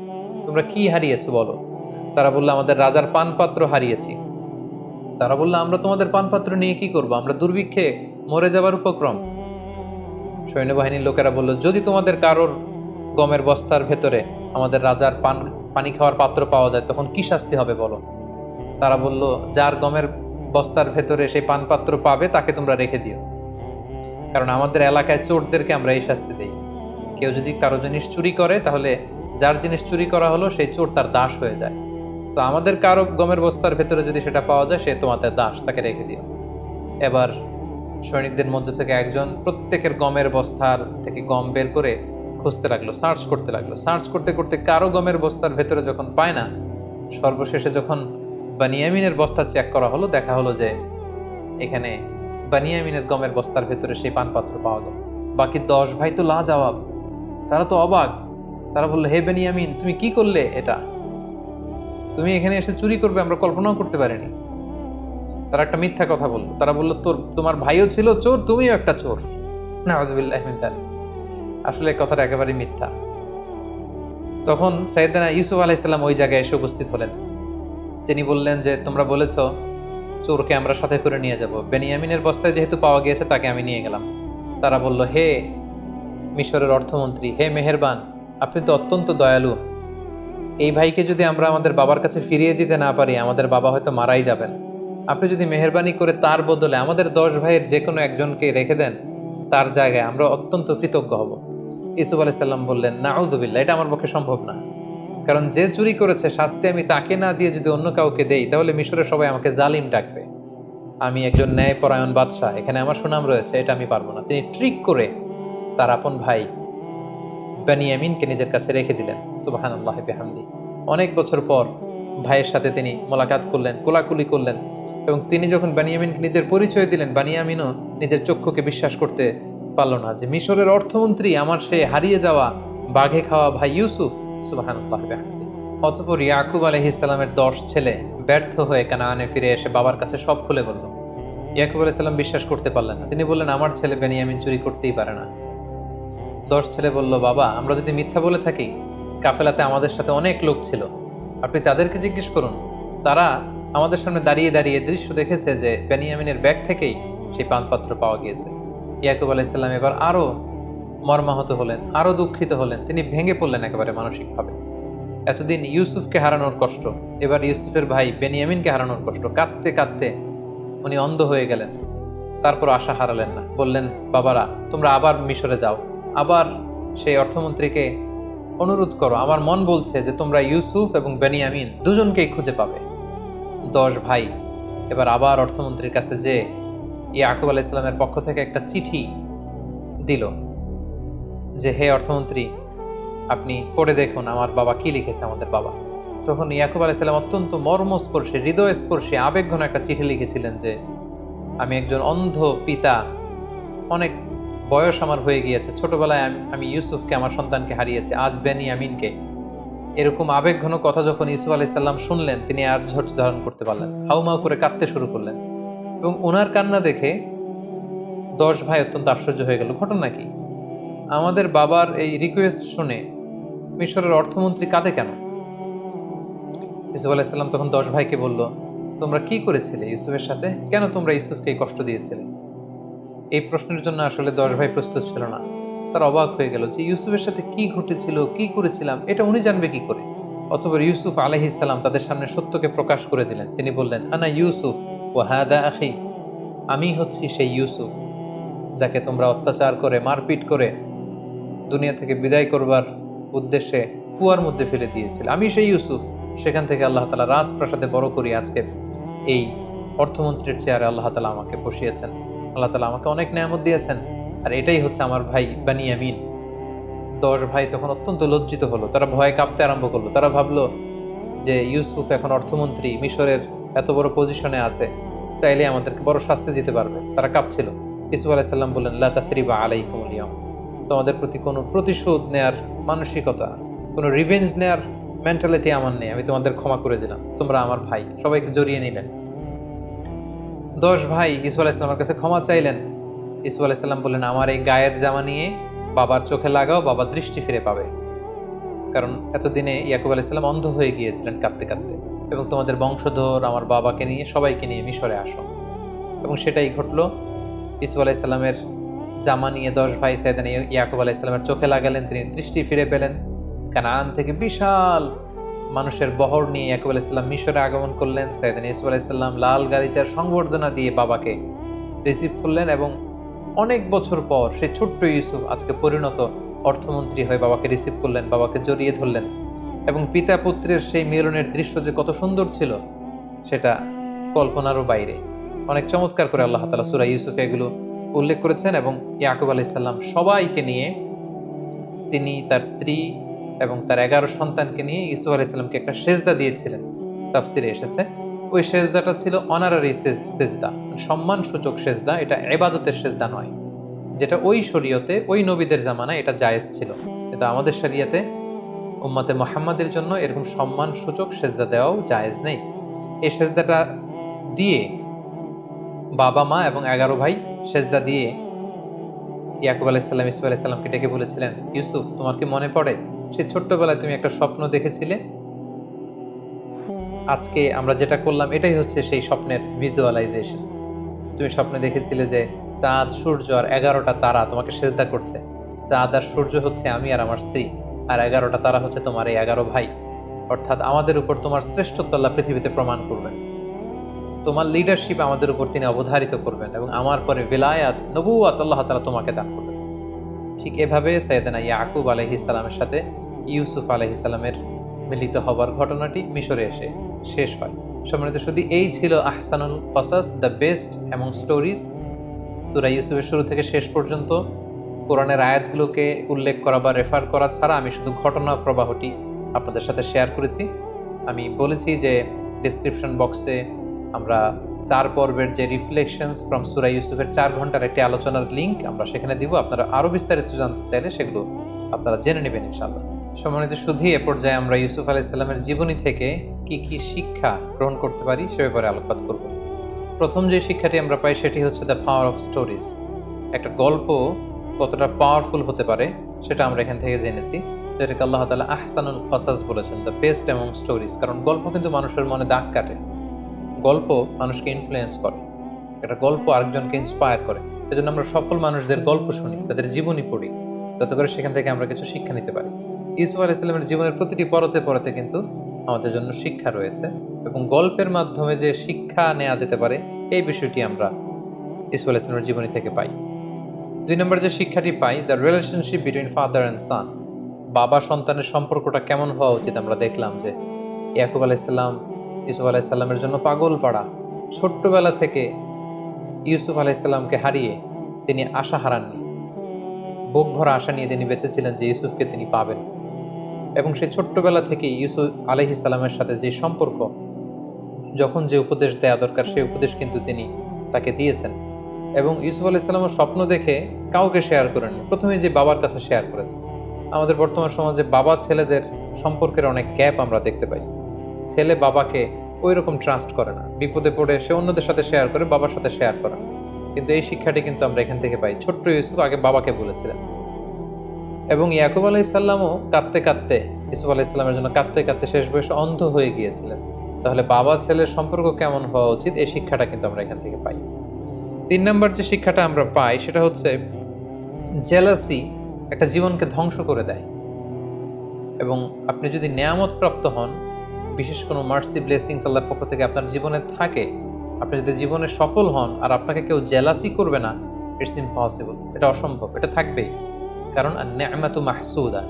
তোমরা কি হারিয়েছো বলো? তারা বললো, আমাদের রাজার পানপাত্র হারিয়েছি। তারা বললো, আমরা তোমাদের পানপাত্র নিয়ে কি করবো? আমরা দুর্ভিক্ষে মরে যাবার উপক্রম। সৈন্যবাহিনীর লোকেরা বলল, যদি তোমাদের কারোর গমের বস্তার ভেতরে আমাদের রাজার পানি খাওয়ার পাত্র পাওয়া যায়, তখন কি শাস্তি হবে বলো? তারা বলল, যার গমের বস্তার ভেতরে সেই পানপাত্র পাবে তাকে তোমরা রেখে দিও, কারণ আমাদের এলাকায় চোরদেরকে আমরা এই শাস্তি দিই। কেউ যদি কারো জিনিস চুরি করে, তাহলে যার জিনিস চুরি করা হলো সেই চোর তার দাস হয়ে যায়। তো আমাদের কারো গমের বস্তার ভেতরে যদি সেটা পাওয়া যায়, সে তোমাদের দাস, তাকে রেখে দিও। এবার সৈনিকদের মধ্যে থেকে একজন প্রত্যেকের গমের বস্তার থেকে গম বের করে খুঁজতে লাগলো, সার্চ করতে লাগলো। সার্চ করতে করতে কারো গমের বস্তার ভেতরে যখন পায় না, সর্বশেষে যখন বানিয়ামিনের বস্তা চেক করা হলো, দেখা হলো যে এখানে বানিয়ামিনের গমের বস্তার ভেতরে সেই পানপাত্র পাওয়া গেল। বাকি 10 ভাই তো লাজবাব, তারা তো অবাক। তারা বললো, হে বেনিয়ামিন, তুমি কি করলে এটা? তুমি এখানে এসে চুরি করবে আমরা কল্পনাও করতে পারিনি। তারা একটা মিথ্যা কথা বললো। তারা বললো, তোমার ভাইও ছিল চোর, তুমিও একটা চোর। নাউযুবিল্লাহি মিন যালিক। আসলে কথাটা একেবারে মিথ্যা। তখন সাইয়েদনা ইউসুফ আলাইহিস সালাম ওই জায়গায় এসে উপস্থিত হলেন। তিনি বললেন যে, তোমরা বলেছো চোরকে আমরা সাথে করে নিয়ে যাব, বেনিয়ামিনের বস্তায় যেহেতু পাওয়া গিয়েছে তাকে আমি নিয়ে গেলাম। তারা বলল, হে মিশরের অর্থমন্ত্রী, হে মেহেরবান, আপনি তো অত্যন্ত দয়ালু। এই ভাইকে যদি আমরা আমাদের বাবার কাছে ফিরিয়ে দিতে না পারি, আমাদের বাবা হয়তো মারাই যাবেন। আপনি যদি মেহেরবানি করে তার বদলে আমাদের 10 ভাইয়ের যে কোনো একজনকে রেখে দেন তার জায়গায়, আমরা অত্যন্ত কৃতজ্ঞ হব। ইউসুফ আলাইহিস সালাম বললেন, নাউযুবিল্লাহ, এটা আমার পক্ষে সম্ভব না। কারণ যে চুরি করেছে শাস্তি আমি তাকে না দিয়ে যদি অন্য কাউকে দেই, তাহলে মিশরের সবাই আমাকে জালিম ডাকবে। আমি একজন ন্যায়পরায়ণ বাদশাহ, এখানে আমার সুনাম রয়েছে, এটা আমি পারবো না। তিনি ট্রিক করে তার আপন ভাই বেনিয়ামিনকে নিজের কাছে রেখে দিলেন। সুবহানাল্লাহি বিহামদি। অনেক বছর পর ভাইয়ের সাথে তিনি মোলাকাত করলেন, কোলাকুলি করলেন, এবং তিনি যখন বেনিয়ামিনকে নিজের পরিচয় দিলেন, বেনিয়ামিনও নিজের চক্ষুকে বিশ্বাস করতে পারল না যে মিশরের অর্থমন্ত্রী আমার সে হারিয়ে যাওয়া বাঘে খাওয়া ভাই ইউসুফ। সুবহানাল্লাহি বিহামদি। অতঃপর ইয়াকুব আলাইহিস সালামের 10 ছেলে ব্যর্থ হয়ে কানানে ফিরে এসে বাবার কাছে সব খুলে বলল। ইয়াকুব আলাইহিস সালাম বিশ্বাস করতে পারলেন না। তিনি বললেন, আমার ছেলে বেনিয়ামিন চুরি করতেই পারে না। 10 ছেলে বলল, বাবা, আমরা যদি মিথ্যা বলে থাকি, কাফেলাতে আমাদের সাথে অনেক লোক ছিল, আপনি তাদেরকে জিজ্ঞেস করুন। তারা আমাদের সামনে দাঁড়িয়ে দাঁড়িয়ে দৃশ্য দেখেছে যে বেনিয়ামিনের ব্যাগ থেকেই সেই পানপাত্র পাওয়া গিয়েছে। ইয়াকুব আলাইহিস সালাম এবার আরো মর্মাহত হলেন, আরো দুঃখিত হলেন। তিনি ভেঙে পড়লেন একেবারে মানসিকভাবে। এতদিন ইউসুফকে হারানোর কষ্ট, এবার ইউসুফের ভাই বেনিয়ামিনকে হারানোর কষ্ট। কাঁদতে কাঁদতে উনি অন্ধ হয়ে গেলেন। তারপর আশা হারালেন না। বললেন, বাবারা, তোমরা আবার মিশরে যাও, আবার সেই অর্থমন্ত্রীকে অনুরোধ করো। আমার মন বলছে যে তোমরা ইউসুফ এবং বেনিয়ামিন দুজনকেই খুঁজে পাবে। 10 ভাই এবার আবার অর্থমন্ত্রীর কাছে যে ইয়াকুব আলাইহিস সালামের পক্ষ থেকে একটা চিঠি দিল যে, হে অর্থমন্ত্রী, আপনি পড়ে দেখুন আমার বাবা কি লিখেছে, আমাদের বাবা। তখন ইয়াকুব আলাইহিস সালাম অত্যন্ত মর্মস্পর্শী, হৃদয়স্পর্শী, আবেগঘন একটা চিঠি লিখেছিলেন যে, আমি একজন অন্ধ পিতা, অনেক বয়স আমার হয়ে গিয়েছে, ছোটবেলায় আমি ইউসুফকে, আমার সন্তানকে হারিয়েছি, আজ বেনিয়ামিনকে। এরকম আবেগঘন কথা যখন ইউসুফ আলাইহিস সালাম শুনলেন, তিনি আর ধৈর্য ধারণ করতে পারলেন, হাউমাউ করে কাঁদতে শুরু করলেন। এবং ওনার কান্না দেখে 10 ভাই অত্যন্ত আশ্চর্য হয়ে গেল। ঘটনা কি? আমাদের বাবার এই রিকোয়েস্ট শুনে মিশরের অর্থমন্ত্রী কাঁদে কেন? ইউসুফ আলাইহিস সালাম তখন 10 ভাইকে বলল, তোমরা কি করেছিলে ইউসুফের সাথে? কেন তোমরা ইউসুফকে কষ্ট দিয়েছিলে? এই প্রশ্নের জন্য আসলে 10 ভাই প্রস্তুত ছিল না। তারা অবাক হয়ে গেল যে ইউসুফের সাথে কি ঘটেছিল, কি করেছিলাম, এটা উনি জানবে কি করে? অতঃপর ইউসুফ আলাইহিস সালাম তাদের সামনে সত্যকে প্রকাশ করে দিলেন। তিনি বললেন, আনা ইউসুফ ওয়া হাদা আখি, আমি হচ্ছি সেই ইউসুফ যাকে তোমরা অত্যাচার করে মারপিট করে দুনিয়া থেকে বিদায় করবার উদ্দেশ্যে কুয়ার মধ্যে ফেলে দিয়েছিল। আমি সেই ইউসুফ। সেখান থেকে আল্লাহ তাআলা রাজপ্রাসাদে বড় করি আজকে এই অর্থমন্ত্রীর চেয়ারে আল্লাহ তাআলা আমাকে বসিয়েছেন। আল্লাহ তাআলা আমাকে অনেক নেয়ামত দিয়েছেন, আর এটাই হচ্ছে আমার ভাই বানিয়ামিন। 10 ভাই তখন অত্যন্ত লজ্জিত হলো, তারা ভয়ে কাঁপতে আরম্ভ করলো। তারা ভাবলো যে ইউসুফ এখন অর্থমন্ত্রী, মিশরের এত বড় পজিশনে আছে, চাইলে আমাদেরকে বড় শাস্তি দিতে পারবে। তারা কাঁপছিল। ইউসুফ আলাইহিস সালাম বললেন, লা তাসরিবা আলাইকুমুল ইয়াউম, তোমাদের প্রতি কোনো প্রতিশোধ নেয়ার মানসিকতা, কোনো রিভেঞ্জ নেয়ার মেন্টালিটি আমার নেই। আমি তোমাদের ক্ষমা করে দিলাম, তোমরা আমার ভাই। সবাইকে জড়িয়ে নিলেন। 10 ভাই ইউসুফ আলাইহিস সালামের কাছে ক্ষমা চাইলেন। ইউসুফ আলাইহিস সালাম বললেন, আমার এই গায়ের জামা নিয়ে বাবার চোখে লাগাও, বাবার দৃষ্টি ফিরে পাবে। কারণ এতদিনে ইয়াকুব আলাইহিস সালাম অন্ধ হয়ে গিয়েছিলেন কাঁদতে কাঁদতে। এবং তোমাদের বংশধর আমার বাবাকে নিয়ে, সবাইকে নিয়ে মিশরে আসো। এবং সেটাই ঘটলো। ইউসুফ আলাইহিস সালামের জামা নিয়ে 10 ভাই সাইয়েদনা ইয়াকুব আলাইহিস সালামের চোখে লাগালেন, তিনি দৃষ্টি ফিরে পেলেন। কানান থেকে বিশাল মানুষের বহর নিয়ে ইয়াকুব আলাইহিস সালাম মিশরে আগমন করলেন। সাইয়েদনা ইউসুফ আলাইহিস সালাম লাল গালিচার সংবর্ধনা দিয়ে বাবাকে রিসিভ করলেন। এবং অনেক বছর পর সেই ছোট্ট ইউসুফ আজকে পরিণত অর্থমন্ত্রী হয়ে বাবাকে রিসিভ করলেন, বাবাকে জড়িয়ে ধরলেন। এবং পিতা পুত্রের সেই মিলনের দৃশ্য যে কত সুন্দর ছিল সেটা কল্পনারও বাইরে। অনেক চমৎকার করে আল্লাহ তাআলা সূরা ইউসুফে এগুলো উল্লেখ করেছেন। এবং ইয়াকুব আলাইহিস সালাম সবাইকে নিয়ে, তিনি তার স্ত্রী এবং তার 11 সন্তানকে নিয়ে ইউসুফ আলাইহিস সালামকে একটা সেজদা দিয়েছিলেন। তাফসিরে এসেছে ওই সেজদাটা ছিল অনারারি সেজদা, সম্মানসূচক সেজদা। এটা ইবাদতের সেজদা নয়, যেটা ওই শরীয়তে ওই নবীদের জামানায় এটা জায়েজ ছিল। কিন্তু আমাদের শরীয়তে উম্মতে মুহাম্মাদের জন্য এরকম সম্মানসূচক সেজদা দেওয়াও জায়েজ নেই। এই সেজদাটা দিয়ে বাবা মা এবং 11 ভাই সেজদা দিয়ে ইয়াকুব আলাইহিস সালাম ইউসুফ আলাইহিস সালামকে ডেকে বলেছিলেন, ইউসুফ, তোমার কি মনে পড়ে সেই ছোট্টবেলায় তুমি একটা স্বপ্ন দেখেছিলে? আজকে আমরা যেটা করলাম এটাই হচ্ছে সেই স্বপ্নের ভিজুয়ালাইজেশন। তুমি স্বপ্নে দেখেছিলে যে চাঁদ, সূর্য আর 11টা তারা তোমাকে সেজদা করছে। চাঁদ আর সূর্য হচ্ছে আমি আর আমার স্ত্রী, আর 11টা তারা হচ্ছে তোমার এই 11 ভাই। অর্থাৎ আমাদের উপর তোমার শ্রেষ্ঠত্ব আল্লাহ পৃথিবীতে প্রমাণ করবেন, তোমার লিডারশিপ আমাদের উপর তিনি অবধারিত করবেন, এবং আমার পরে বেলায়াত, নবুয়াত আল্লাহ তাআলা তোমাকে দান করবেন। ঠিক এভাবে সাইয়েদনা ইয়াকুব আলাইহিস সালামের সাথে ইউসুফ আলাইহিস সালামের মিলিত হবার ঘটনাটি মিশরে এসে শেষ হয়। সম্মানিত শুধু এই ছিল আহসানুল কসাস, দ্য বেস্ট অ্যামং স্টোরিজ। সূরা ইউসুফের শুরু থেকে শেষ পর্যন্ত কোরআনের আয়াতগুলোকে উল্লেখ করা বা রেফার করা ছাড়া আমি শুধু ঘটনা প্রবাহটি আপনাদের সাথে শেয়ার করেছি। আমি বলেছি যে ডিসক্রিপশন বক্সে আমরা 4 পর্বের যে রিফ্লেকশনস ফ্রম সূরা ইউসুফের 4 ঘন্টার একটি আলোচনার লিঙ্ক আমরা সেখানে দিব। আপনারা আরও বিস্তারিত জানতে চাইলে সেগুলো আপনারা জেনে নেবেন ইনশাআল্লাহ। সম্মানিত শুধু এ পর্যায়ে আমরা ইউসুফ আলাইহিস সালামের জীবনী থেকে কি কি শিক্ষা গ্রহণ করতে পারি সে ব্যাপারে আলোকপাত করব। প্রথম যে শিক্ষাটি আমরা পাই সেটি হচ্ছে দ্য পাওয়ার অফ স্টোরিজ। একটা গল্প কতটা পাওয়ারফুল হতে পারে সেটা আমরা এখান থেকে জেনেছি। যেটাকে আল্লাহ তাআলা আহসানুল কসাস বলেছেন, দ্য বেস্ট অ্যামং স্টোরিজ। কারণ গল্প কিন্তু মানুষের মনে দাগ কাটে, গল্প মানুষকে ইনফ্লুয়েন্স করে, একটা গল্প আরেকজনকে ইন্সপায়ার করে। সেজন্য আমরা সফল মানুষদের গল্প শুনি, তাদের জীবনী পড়ি, যাতে করে সেখান থেকে আমরা কিছু শিক্ষা নিতে পারি। ইউসুফ আলাইহিস সালামের জীবনের প্রতিটি পরতে পরতে কিন্তু আমাদের জন্য শিক্ষা রয়েছে, এবং গল্পের মাধ্যমে যে শিক্ষা নেওয়া যেতে পারে এই বিষয়টি আমরা ইউসুফ আলাইহিস সালামের জীবনী থেকে পাই। 2 নম্বর যে শিক্ষাটি পাই, the relationship between father and son. বাবা সন্তানের সম্পর্কটা কেমন হওয়া উচিত আমরা দেখলাম যে ইয়াকুব আলাইহিস সালাম ইউসুফ আলাইহিস সালামের জন্য পাগল পাড়া। ছোট্টবেলা থেকে ইউসুফ আলাইহিস সালামকে হারিয়ে তিনি আশা হারাননি, বুক ভরা আশা নিয়ে তিনি বেঁচেছিলেন যে ইউসুফকে তিনি পাবেন। এবং সেই ছোট্টবেলা থেকেই ইউসুফ আলাইহিস সালামের সাথে যে সম্পর্ক, যখন যে উপদেশ দেওয়া দরকার সেই উপদেশ কিন্তু তিনি তাকে দিয়েছেন। এবং ইউসুফ আলাইহিস সালামের স্বপ্ন দেখে কাউকে শেয়ার করেননি, প্রথমে যে বাবার কাছে শেয়ার করেছেন। আমাদের বর্তমান সমাজে বাবা ছেলেদের সম্পর্কের অনেক গ্যাপ আমরা দেখতে পাই। ছেলে বাবাকে ওই রকম ট্রাস্ট করে না, বিপদে পড়ে সে অন্যদের সাথে শেয়ার করে, বাবার সাথে শেয়ার করে না। কিন্তু এই শিক্ষাটি কিন্তু আমরা এখান থেকে পাই। ছোট্ট ইউসুফ আগে বাবাকে বলেছিলেন। এবং ইয়াকুব আলাইসাল্লামও কাঁদতে কাঁদতে, ইউসুফ আলাইসাল্লামের জন্য কাঁদতে কাঁদতে শেষ বয়সে অন্ধ হয়ে গিয়েছিলেন। তাহলে বাবা ছেলের সম্পর্ক কেমন হওয়া উচিত, এই শিক্ষাটা কিন্তু আমরা এখান থেকে পাই। 3 নম্বর যে শিক্ষাটা আমরা পাই সেটা হচ্ছে জেলাসি একটা জীবনকে ধ্বংস করে দেয়। এবং আপনি যদি নেয়ামত প্রাপ্ত হন, বিশেষ কোনো মার্সি ব্লেসিংস আল্লাহর পক্ষ থেকে আপনার জীবনে থাকে, আপনি যদি জীবনে সফল হন আর আপনাকে কেউ জেলাসি করবে না, ইটস ইম্পসিবল, এটা অসম্ভব, এটা থাকবেই। কারণ নেয়ামাতু মাহসুদা,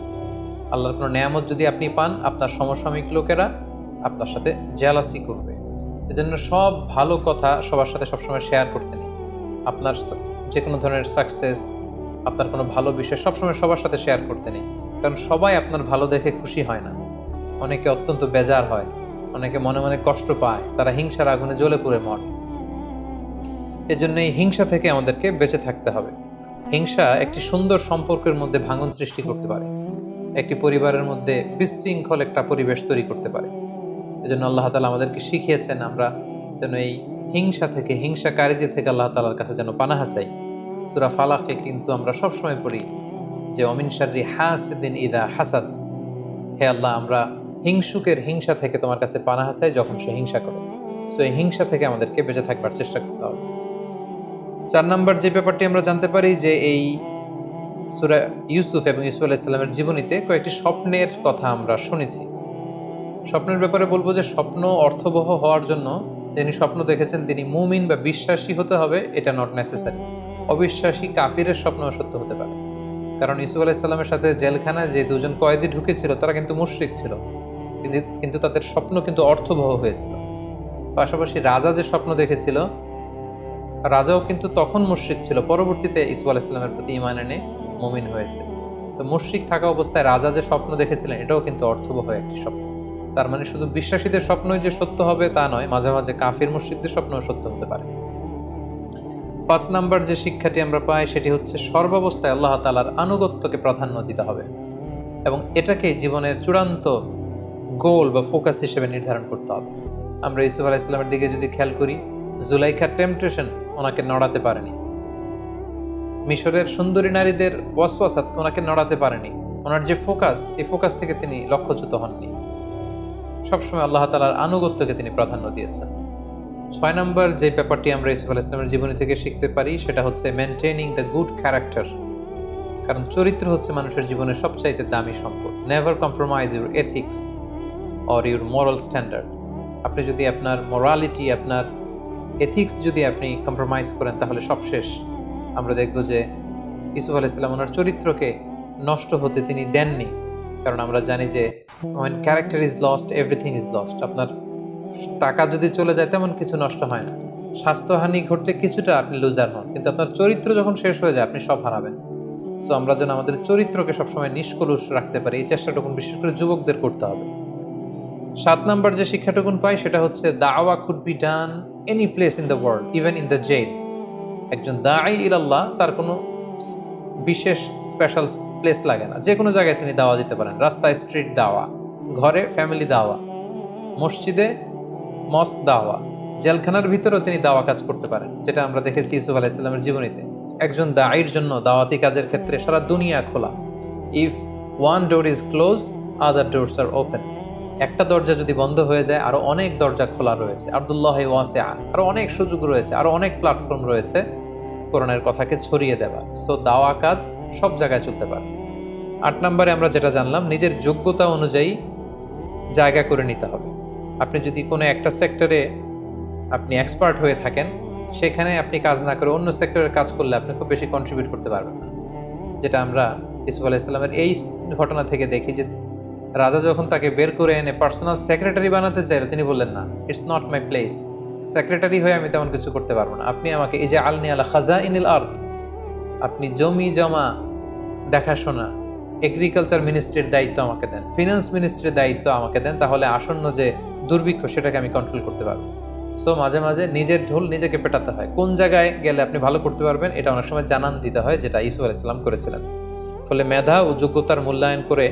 আল্লাহর কোনো নেয়ামত যদি আপনি পান, আপনার সমসাময়িক লোকেরা আপনার সাথে জেলাসি করবে। এজন্য সব ভালো কথা সবার সাথে সবসময় শেয়ার করতে নেই। আপনার যে কোনো ধরনের সাকসেস, আপনার কোনো ভালো বিষয় সবসময় সবার সাথে শেয়ার করতে নেই। কারণ সবাই আপনার ভালো দেখে খুশি হয় না, অনেকে অত্যন্ত বেজার হয়, অনেকে মনে মনে কষ্ট পায়, তারা হিংসার আগুনে জ্বলে পুড়ে মরে। এজন্য এই হিংসা থেকে আমাদেরকে বেঁচে থাকতে হবে। হিংসা একটি সুন্দর সম্পর্কের মধ্যে ভাঙন সৃষ্টি করতে পারে, একটি পরিবারের মধ্যে বিশৃঙ্খল একটা পরিবেশ তৈরি করতে পারে। এজন্য আল্লাহ তাআলা আমাদেরকে শিখিয়েছেন আমরা যেন এই হিংসা থেকে, হিংসাকারীদের থেকে আল্লাহ তাআলার কাছে যেন পানাহা চাই। সূরা ফালাকে কিন্তু আমরা সবসময় পড়ি যে অমিন শাররি হাসিদিন ইদা হাসাদ, হে আল্লাহ আমরা হিংসুকের হিংসা থেকে তোমার কাছে পানাহা চাই যখন সে হিংসা করে। সো এই হিংসা থেকে আমাদেরকে বেঁচে থাকবার চেষ্টা করতে হবে। 4 নম্বর যে ব্যাপারটি আমরা জানতে পারি যে এই সূরা ইউসুফ এবং ইউসুফ আলাইহিস সালামের জীবনীতে কয়েকটি স্বপ্নের কথা আমরা শুনেছি। স্বপ্নের ব্যাপারে বলবো যে স্বপ্ন অর্থবহ হওয়ার জন্য যিনি স্বপ্ন দেখেছেন তিনি মুমিন বা বিশ্বাসী হতে হবে, এটা নট নেসেসারি। অবিশ্বাসী কাফিরের স্বপ্নও সত্য হতে পারে। কারণ ইউসুফ আলাইহিস সালামের সাথে জেলখানায় যে দুজন কয়েদি ঢুকেছিল তারা কিন্তু মুশরিক ছিল, কিন্তু তাদের স্বপ্ন কিন্তু অর্থবহ হয়েছিল। পাশাপাশি রাজা যে স্বপ্ন দেখেছিল, রাজাও কিন্তু তখন মুশরিক ছিল, পরবর্তীতে ইউসুফ আলাইহিস সালামের প্রতি ঈমান এনে মুমিন হয়েছে। তো মুশরিক থাকা অবস্থায় রাজা যে স্বপ্ন দেখেছিলেন এটাও কিন্তু অর্থবহ একটি স্বপ্ন। তার মানে শুধু বিশ্বাসীদের স্বপ্নই যে সত্য হবে তা নয়, মাঝে মাঝে কাফির মুশরিকদের স্বপ্নও সত্য হতে পারে। 5 নম্বর যে শিক্ষাটি আমরা পাই সেটি হচ্ছে সর্বাবস্থায় আল্লাহ তাআলার আনুগত্যকে প্রাধান্য দিতে হবে এবং এটাকে জীবনের চূড়ান্ত গোল বা ফোকাস হিসেবে নির্ধারণ করতে হবে। আমরা ইউসুফ আলাইহিস সালামের দিকে যদি খেয়াল করি, জুলাইখার টেম্পটেশন ওনাকে নড়াতে পারেনি, মিশরের সুন্দরী নারীদের ওয়াসওয়াসা ওনাকে নড়াতে পারেনি। ওনার যে ফোকাস, এই ফোকাস থেকে তিনি লক্ষ্যচ্যুত হননি। সবসময় আল্লাহ তাআলার আনুগত্যকে তিনি প্রাধান্য দিয়েছেন। 6 নম্বর যে ব্যাপারটি আমরা ইউসুফ আলাইহিস সালামের জীবনী থেকে শিখতে পারি সেটা হচ্ছে মেনটেনিং দ্য গুড ক্যারেক্টার। কারণ চরিত্র হচ্ছে মানুষের জীবনের সবচাইতে দামি সম্পদ। Never compromise your ethics or your moral standard. আপনি যদি আপনার মোরালিটি, আপনার এথিক্স যদি আপনি কম্প্রোমাইজ করেন তাহলে সব শেষ। আমরা দেখব যে ইউসুফ আলাইহিস সালাম ওনার চরিত্রকে নষ্ট হতে তিনি দেননি। কারণ আমরা জানি যে when character is lost everything is lost। আপনার টাকা যদি চলে যায় তেমন কিছু নষ্ট হয় না, স্বাস্থ্যহানি ঘটলে কিছুটা আপনি লুজার হন, কিন্তু আপনার চরিত্র যখন শেষ হয়ে যায় আপনি সব হারাবেন। সো আমরা যেন আমাদের চরিত্রকে সবসময় নিষ্কলুষ রাখতে পারি, এই চেষ্টাটুকুন বিশেষ করে যুবকদের করতে হবে। 7 নম্বর যে শিক্ষাটুকুন পাই সেটা হচ্ছে দাওয়া could be done any place in the world, even in the jail. একজন দাঈ ইলাল্লাহ তার কোনো বিশেষ স্পেশাল প্লেস লাগে না, যে কোনো জায়গায় তিনি দাওয়া দিতে পারেন। রাস্তায় স্ট্রিট দাওয়া, ঘরে ফ্যামিলি দাওয়া, মসজিদে মস্ক দাওয়া, জেলখানার ভিতরেও তিনি দাওয়া কাজ করতে পারেন, যেটা আমরা দেখেছি ইউসুফ আলাইহিস সালামের জীবনীতে। একজন দাঈর জন্য দাওয়াতি কাজের ক্ষেত্রে সারা দুনিয়া খোলা। If one door is close other doors are open. একটা দরজা যদি বন্ধ হয়ে যায় আরো অনেক দরজা খোলা রয়েছে। আব্দুল্লাহ ওয়াসিআ, আরো অনেক সুযোগ রয়েছে, আরো অনেক প্ল্যাটফর্ম রয়েছে কোরআনের কথাকে ছড়িয়ে দেওয়া। সো দাওয়া কাজ সব জায়গায় চলতে পারে। 8 নম্বরে আমরা যেটা জানলাম, নিজের যোগ্যতা অনুযায়ী জায়গা করে নিতে হবে। আপনি যদি কোনো একটা সেক্টরে আপনি এক্সপার্ট হয়ে থাকেন, সেখানে আপনি কাজ না করে অন্য সেক্টরে কাজ করলে আপনি খুব বেশি কন্ট্রিবিউট করতে পারবেন না। যেটা আমরা ইউসুফ আলাইহিস সালামের এই ঘটনা থেকে দেখি যে রাজা যখন তাকে বের করে এনে পার্সোনাল সেক্রেটারি বানাতে চাইল, তিনি বললেন না, it's not my place, secretary হয়ে আমি তেমন কিছু করতে পারবো না। আপনি আমাকে এই যে আলনি আলা খাজাইনিল আরদ, আপনি জমি জমা দেখাশোনা, এগ্রিকালচার মিনিস্ট্রির দায়িত্ব আমাকে দেন, ফিনান্স মিনিস্ট্রির দায়িত্ব আমাকে দেন, তাহলে আসন্ন যে দুর্ভিক্ষ সেটাকে আমি কন্ট্রোল করতে পারবো। সো মাঝে মাঝে নিজের ঢোল নিজেকে পেটাতে হয়। কোন জায়গায় গেলে আপনি ভালো করতে পারবেন এটা অনেক সময় জানান দিতে হয়, যেটা ইউসুফ আলাইহিস সালাম করেছিলেন। ফলে মেধা ও যোগ্যতার মূল্যায়ন করে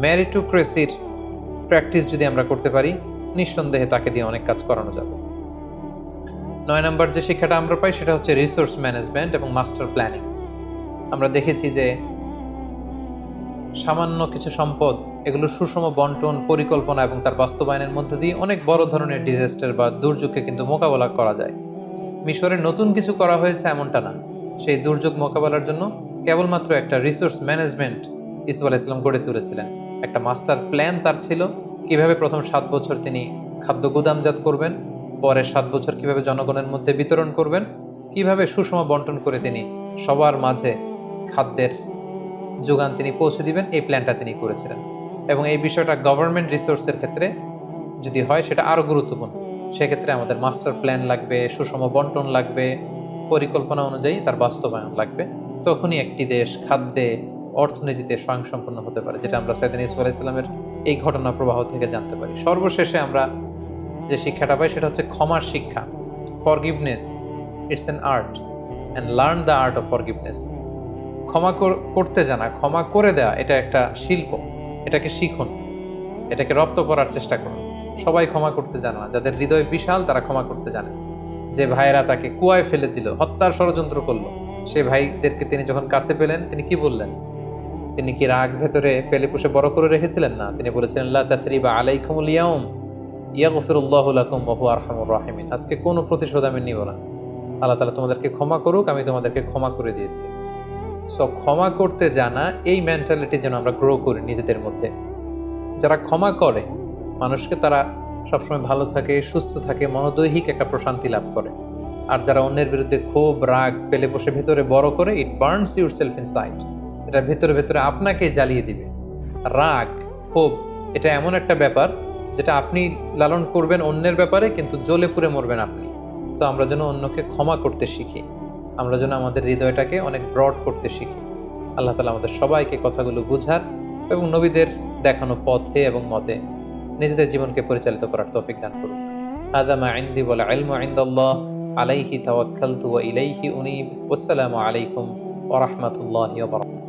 মেরিটোক্রেসির প্র্যাকটিস যদি আমরা করতে পারি, নিঃসন্দেহে তাকে দিয়ে অনেক কাজ করানো যাবে। 9 নম্বর যে শিক্ষাটা আমরা পাই সেটা হচ্ছে রিসোর্স ম্যানেজমেন্ট এবং মাস্টার প্ল্যানিং। আমরা দেখেছি যে সামান্য কিছু সম্পদ, এগুলো সুষম বন্টন, পরিকল্পনা এবং তার বাস্তবায়নের মধ্যে দিয়ে অনেক বড় ধরনের ডিজাস্টার বা দুর্যোগকে কিন্তু মোকাবেলা করা যায়। মিশরে নতুন কিছু করা হয়েছে এমনটা না, সেই দুর্যোগ মোকাবেলার জন্য কেবলমাত্র একটা রিসোর্স ম্যানেজমেন্ট ইসুফ আলাইহিস সালাম গড়ে তুলেছিলেন। একটা মাস্টার প্ল্যান তার ছিল, কিভাবে প্রথম 7 বছর তিনি খাদ্য গুদামজাত করবেন, পরের 7 বছর কিভাবে জনগণের মধ্যে বিতরণ করবেন, কিভাবে সুষম বন্টন করে তিনি সবার মাঝে খাদ্যের যোগান তিনি পৌঁছে দিবেন, এই প্ল্যানটা তিনি করেছিলেন। এবং এই বিষয়টা গভর্নমেন্ট রিসোর্সের ক্ষেত্রে যদি হয় সেটা আরও গুরুত্বপূর্ণ। সেক্ষেত্রে আমাদের মাস্টার প্ল্যান লাগবে, সুষম বন্টন লাগবে, পরিকল্পনা অনুযায়ী তার বাস্তবায়ন লাগবে। তখনই একটি দেশ খাদ্যে, অর্থনীতিতে স্বয়ংসম্পন্ন হতে পারে, যেটা আমরা সাইয়েদনা ইউসুফ আলাইহিস সালামের এই ঘটনা প্রবাহ থেকে জানতে পারি। সর্বশেষে আমরা যে শিক্ষাটা পাই সেটা হচ্ছে ক্ষমার শিক্ষা। Forgiveness, it's an art, and learn the art of forgiveness. ক্ষমা করতে জানা, ক্ষমা করে দেওয়া, এটা একটা শিল্প। এটাকে শিখুন, এটাকে রপ্ত করার চেষ্টা করুন। সবাই ক্ষমা করতে জানে না, যাদের হৃদয় বিশাল তারা ক্ষমা করতে জানে। যে ভাইয়েরা তাকে কুয়ায় ফেলে দিল, হত্যার ষড়যন্ত্র করলো, সেই ভাইদেরকে তিনি যখন কাছে পেলেন তিনি কি বললেন? তিনি কি রাগ ভেতরে পেলে পুষে বড় করে রেখেছিলেন? না, তিনি বলেছিলেন লা তাসরিবা আলাইকুমুল ইয়াউম ইয়াগফিরুল্লাহু লাকুম ওয়া হুয়া আরহামুর রাহিমিন। আজকে কোনো প্রতিশোধ আমি নিব না, আল্লাহ তাআলা তোমাদেরকে ক্ষমা করুক, আমি তোমাদেরকে ক্ষমা করে দিয়েছি। সো ক্ষমা করতে জানা, এই মেন্টালিটি যেন আমরা গ্রো করি নিজেদের মধ্যে। যারা ক্ষমা করে মানুষকে, তারা সবসময় ভালো থাকে, সুস্থ থাকে, মনোদৈহিক একটা প্রশান্তি লাভ করে। আর যারা অন্যের বিরুদ্ধে ক্ষোভ, রাগ পেলে বসে ভেতরে বড় করে, ইট বার্নস ইউর সেলফ ইনসাইড। এটা ভেতরে ভেতরে আপনাকে জ্বালিয়ে দিবে। রাগ, ক্ষোভ, এটা এমন একটা ব্যাপার যেটা আপনি লালন করবেন অন্যের ব্যাপারে, কিন্তু জ্বলে পুড়ে মরবেন আপনি। সো আমরা যেন অন্যকে ক্ষমা করতে শিখি, আমরা যেন আমাদের হৃদয়টাকে অনেক ব্রড করতে শিখি। আল্লাহ তাআলা আমাদের সবাইকে কথাগুলো বুঝার এবং নবীদের দেখানো পথে এবং মতে নিজেদের জীবনকে পরিচালিত করার তৌফিক দান করুন। হাযা মা ইনদি ওয়াল ইলমু ইনদাল্লাহ আলাইহি তাওয়াক্কালতু ওয়া ইলাইহি উনীব। ওয়াসসালামু আলাইকুম ওয়া রাহমাতুল্লাহি ওয়া বারাকাতুহু।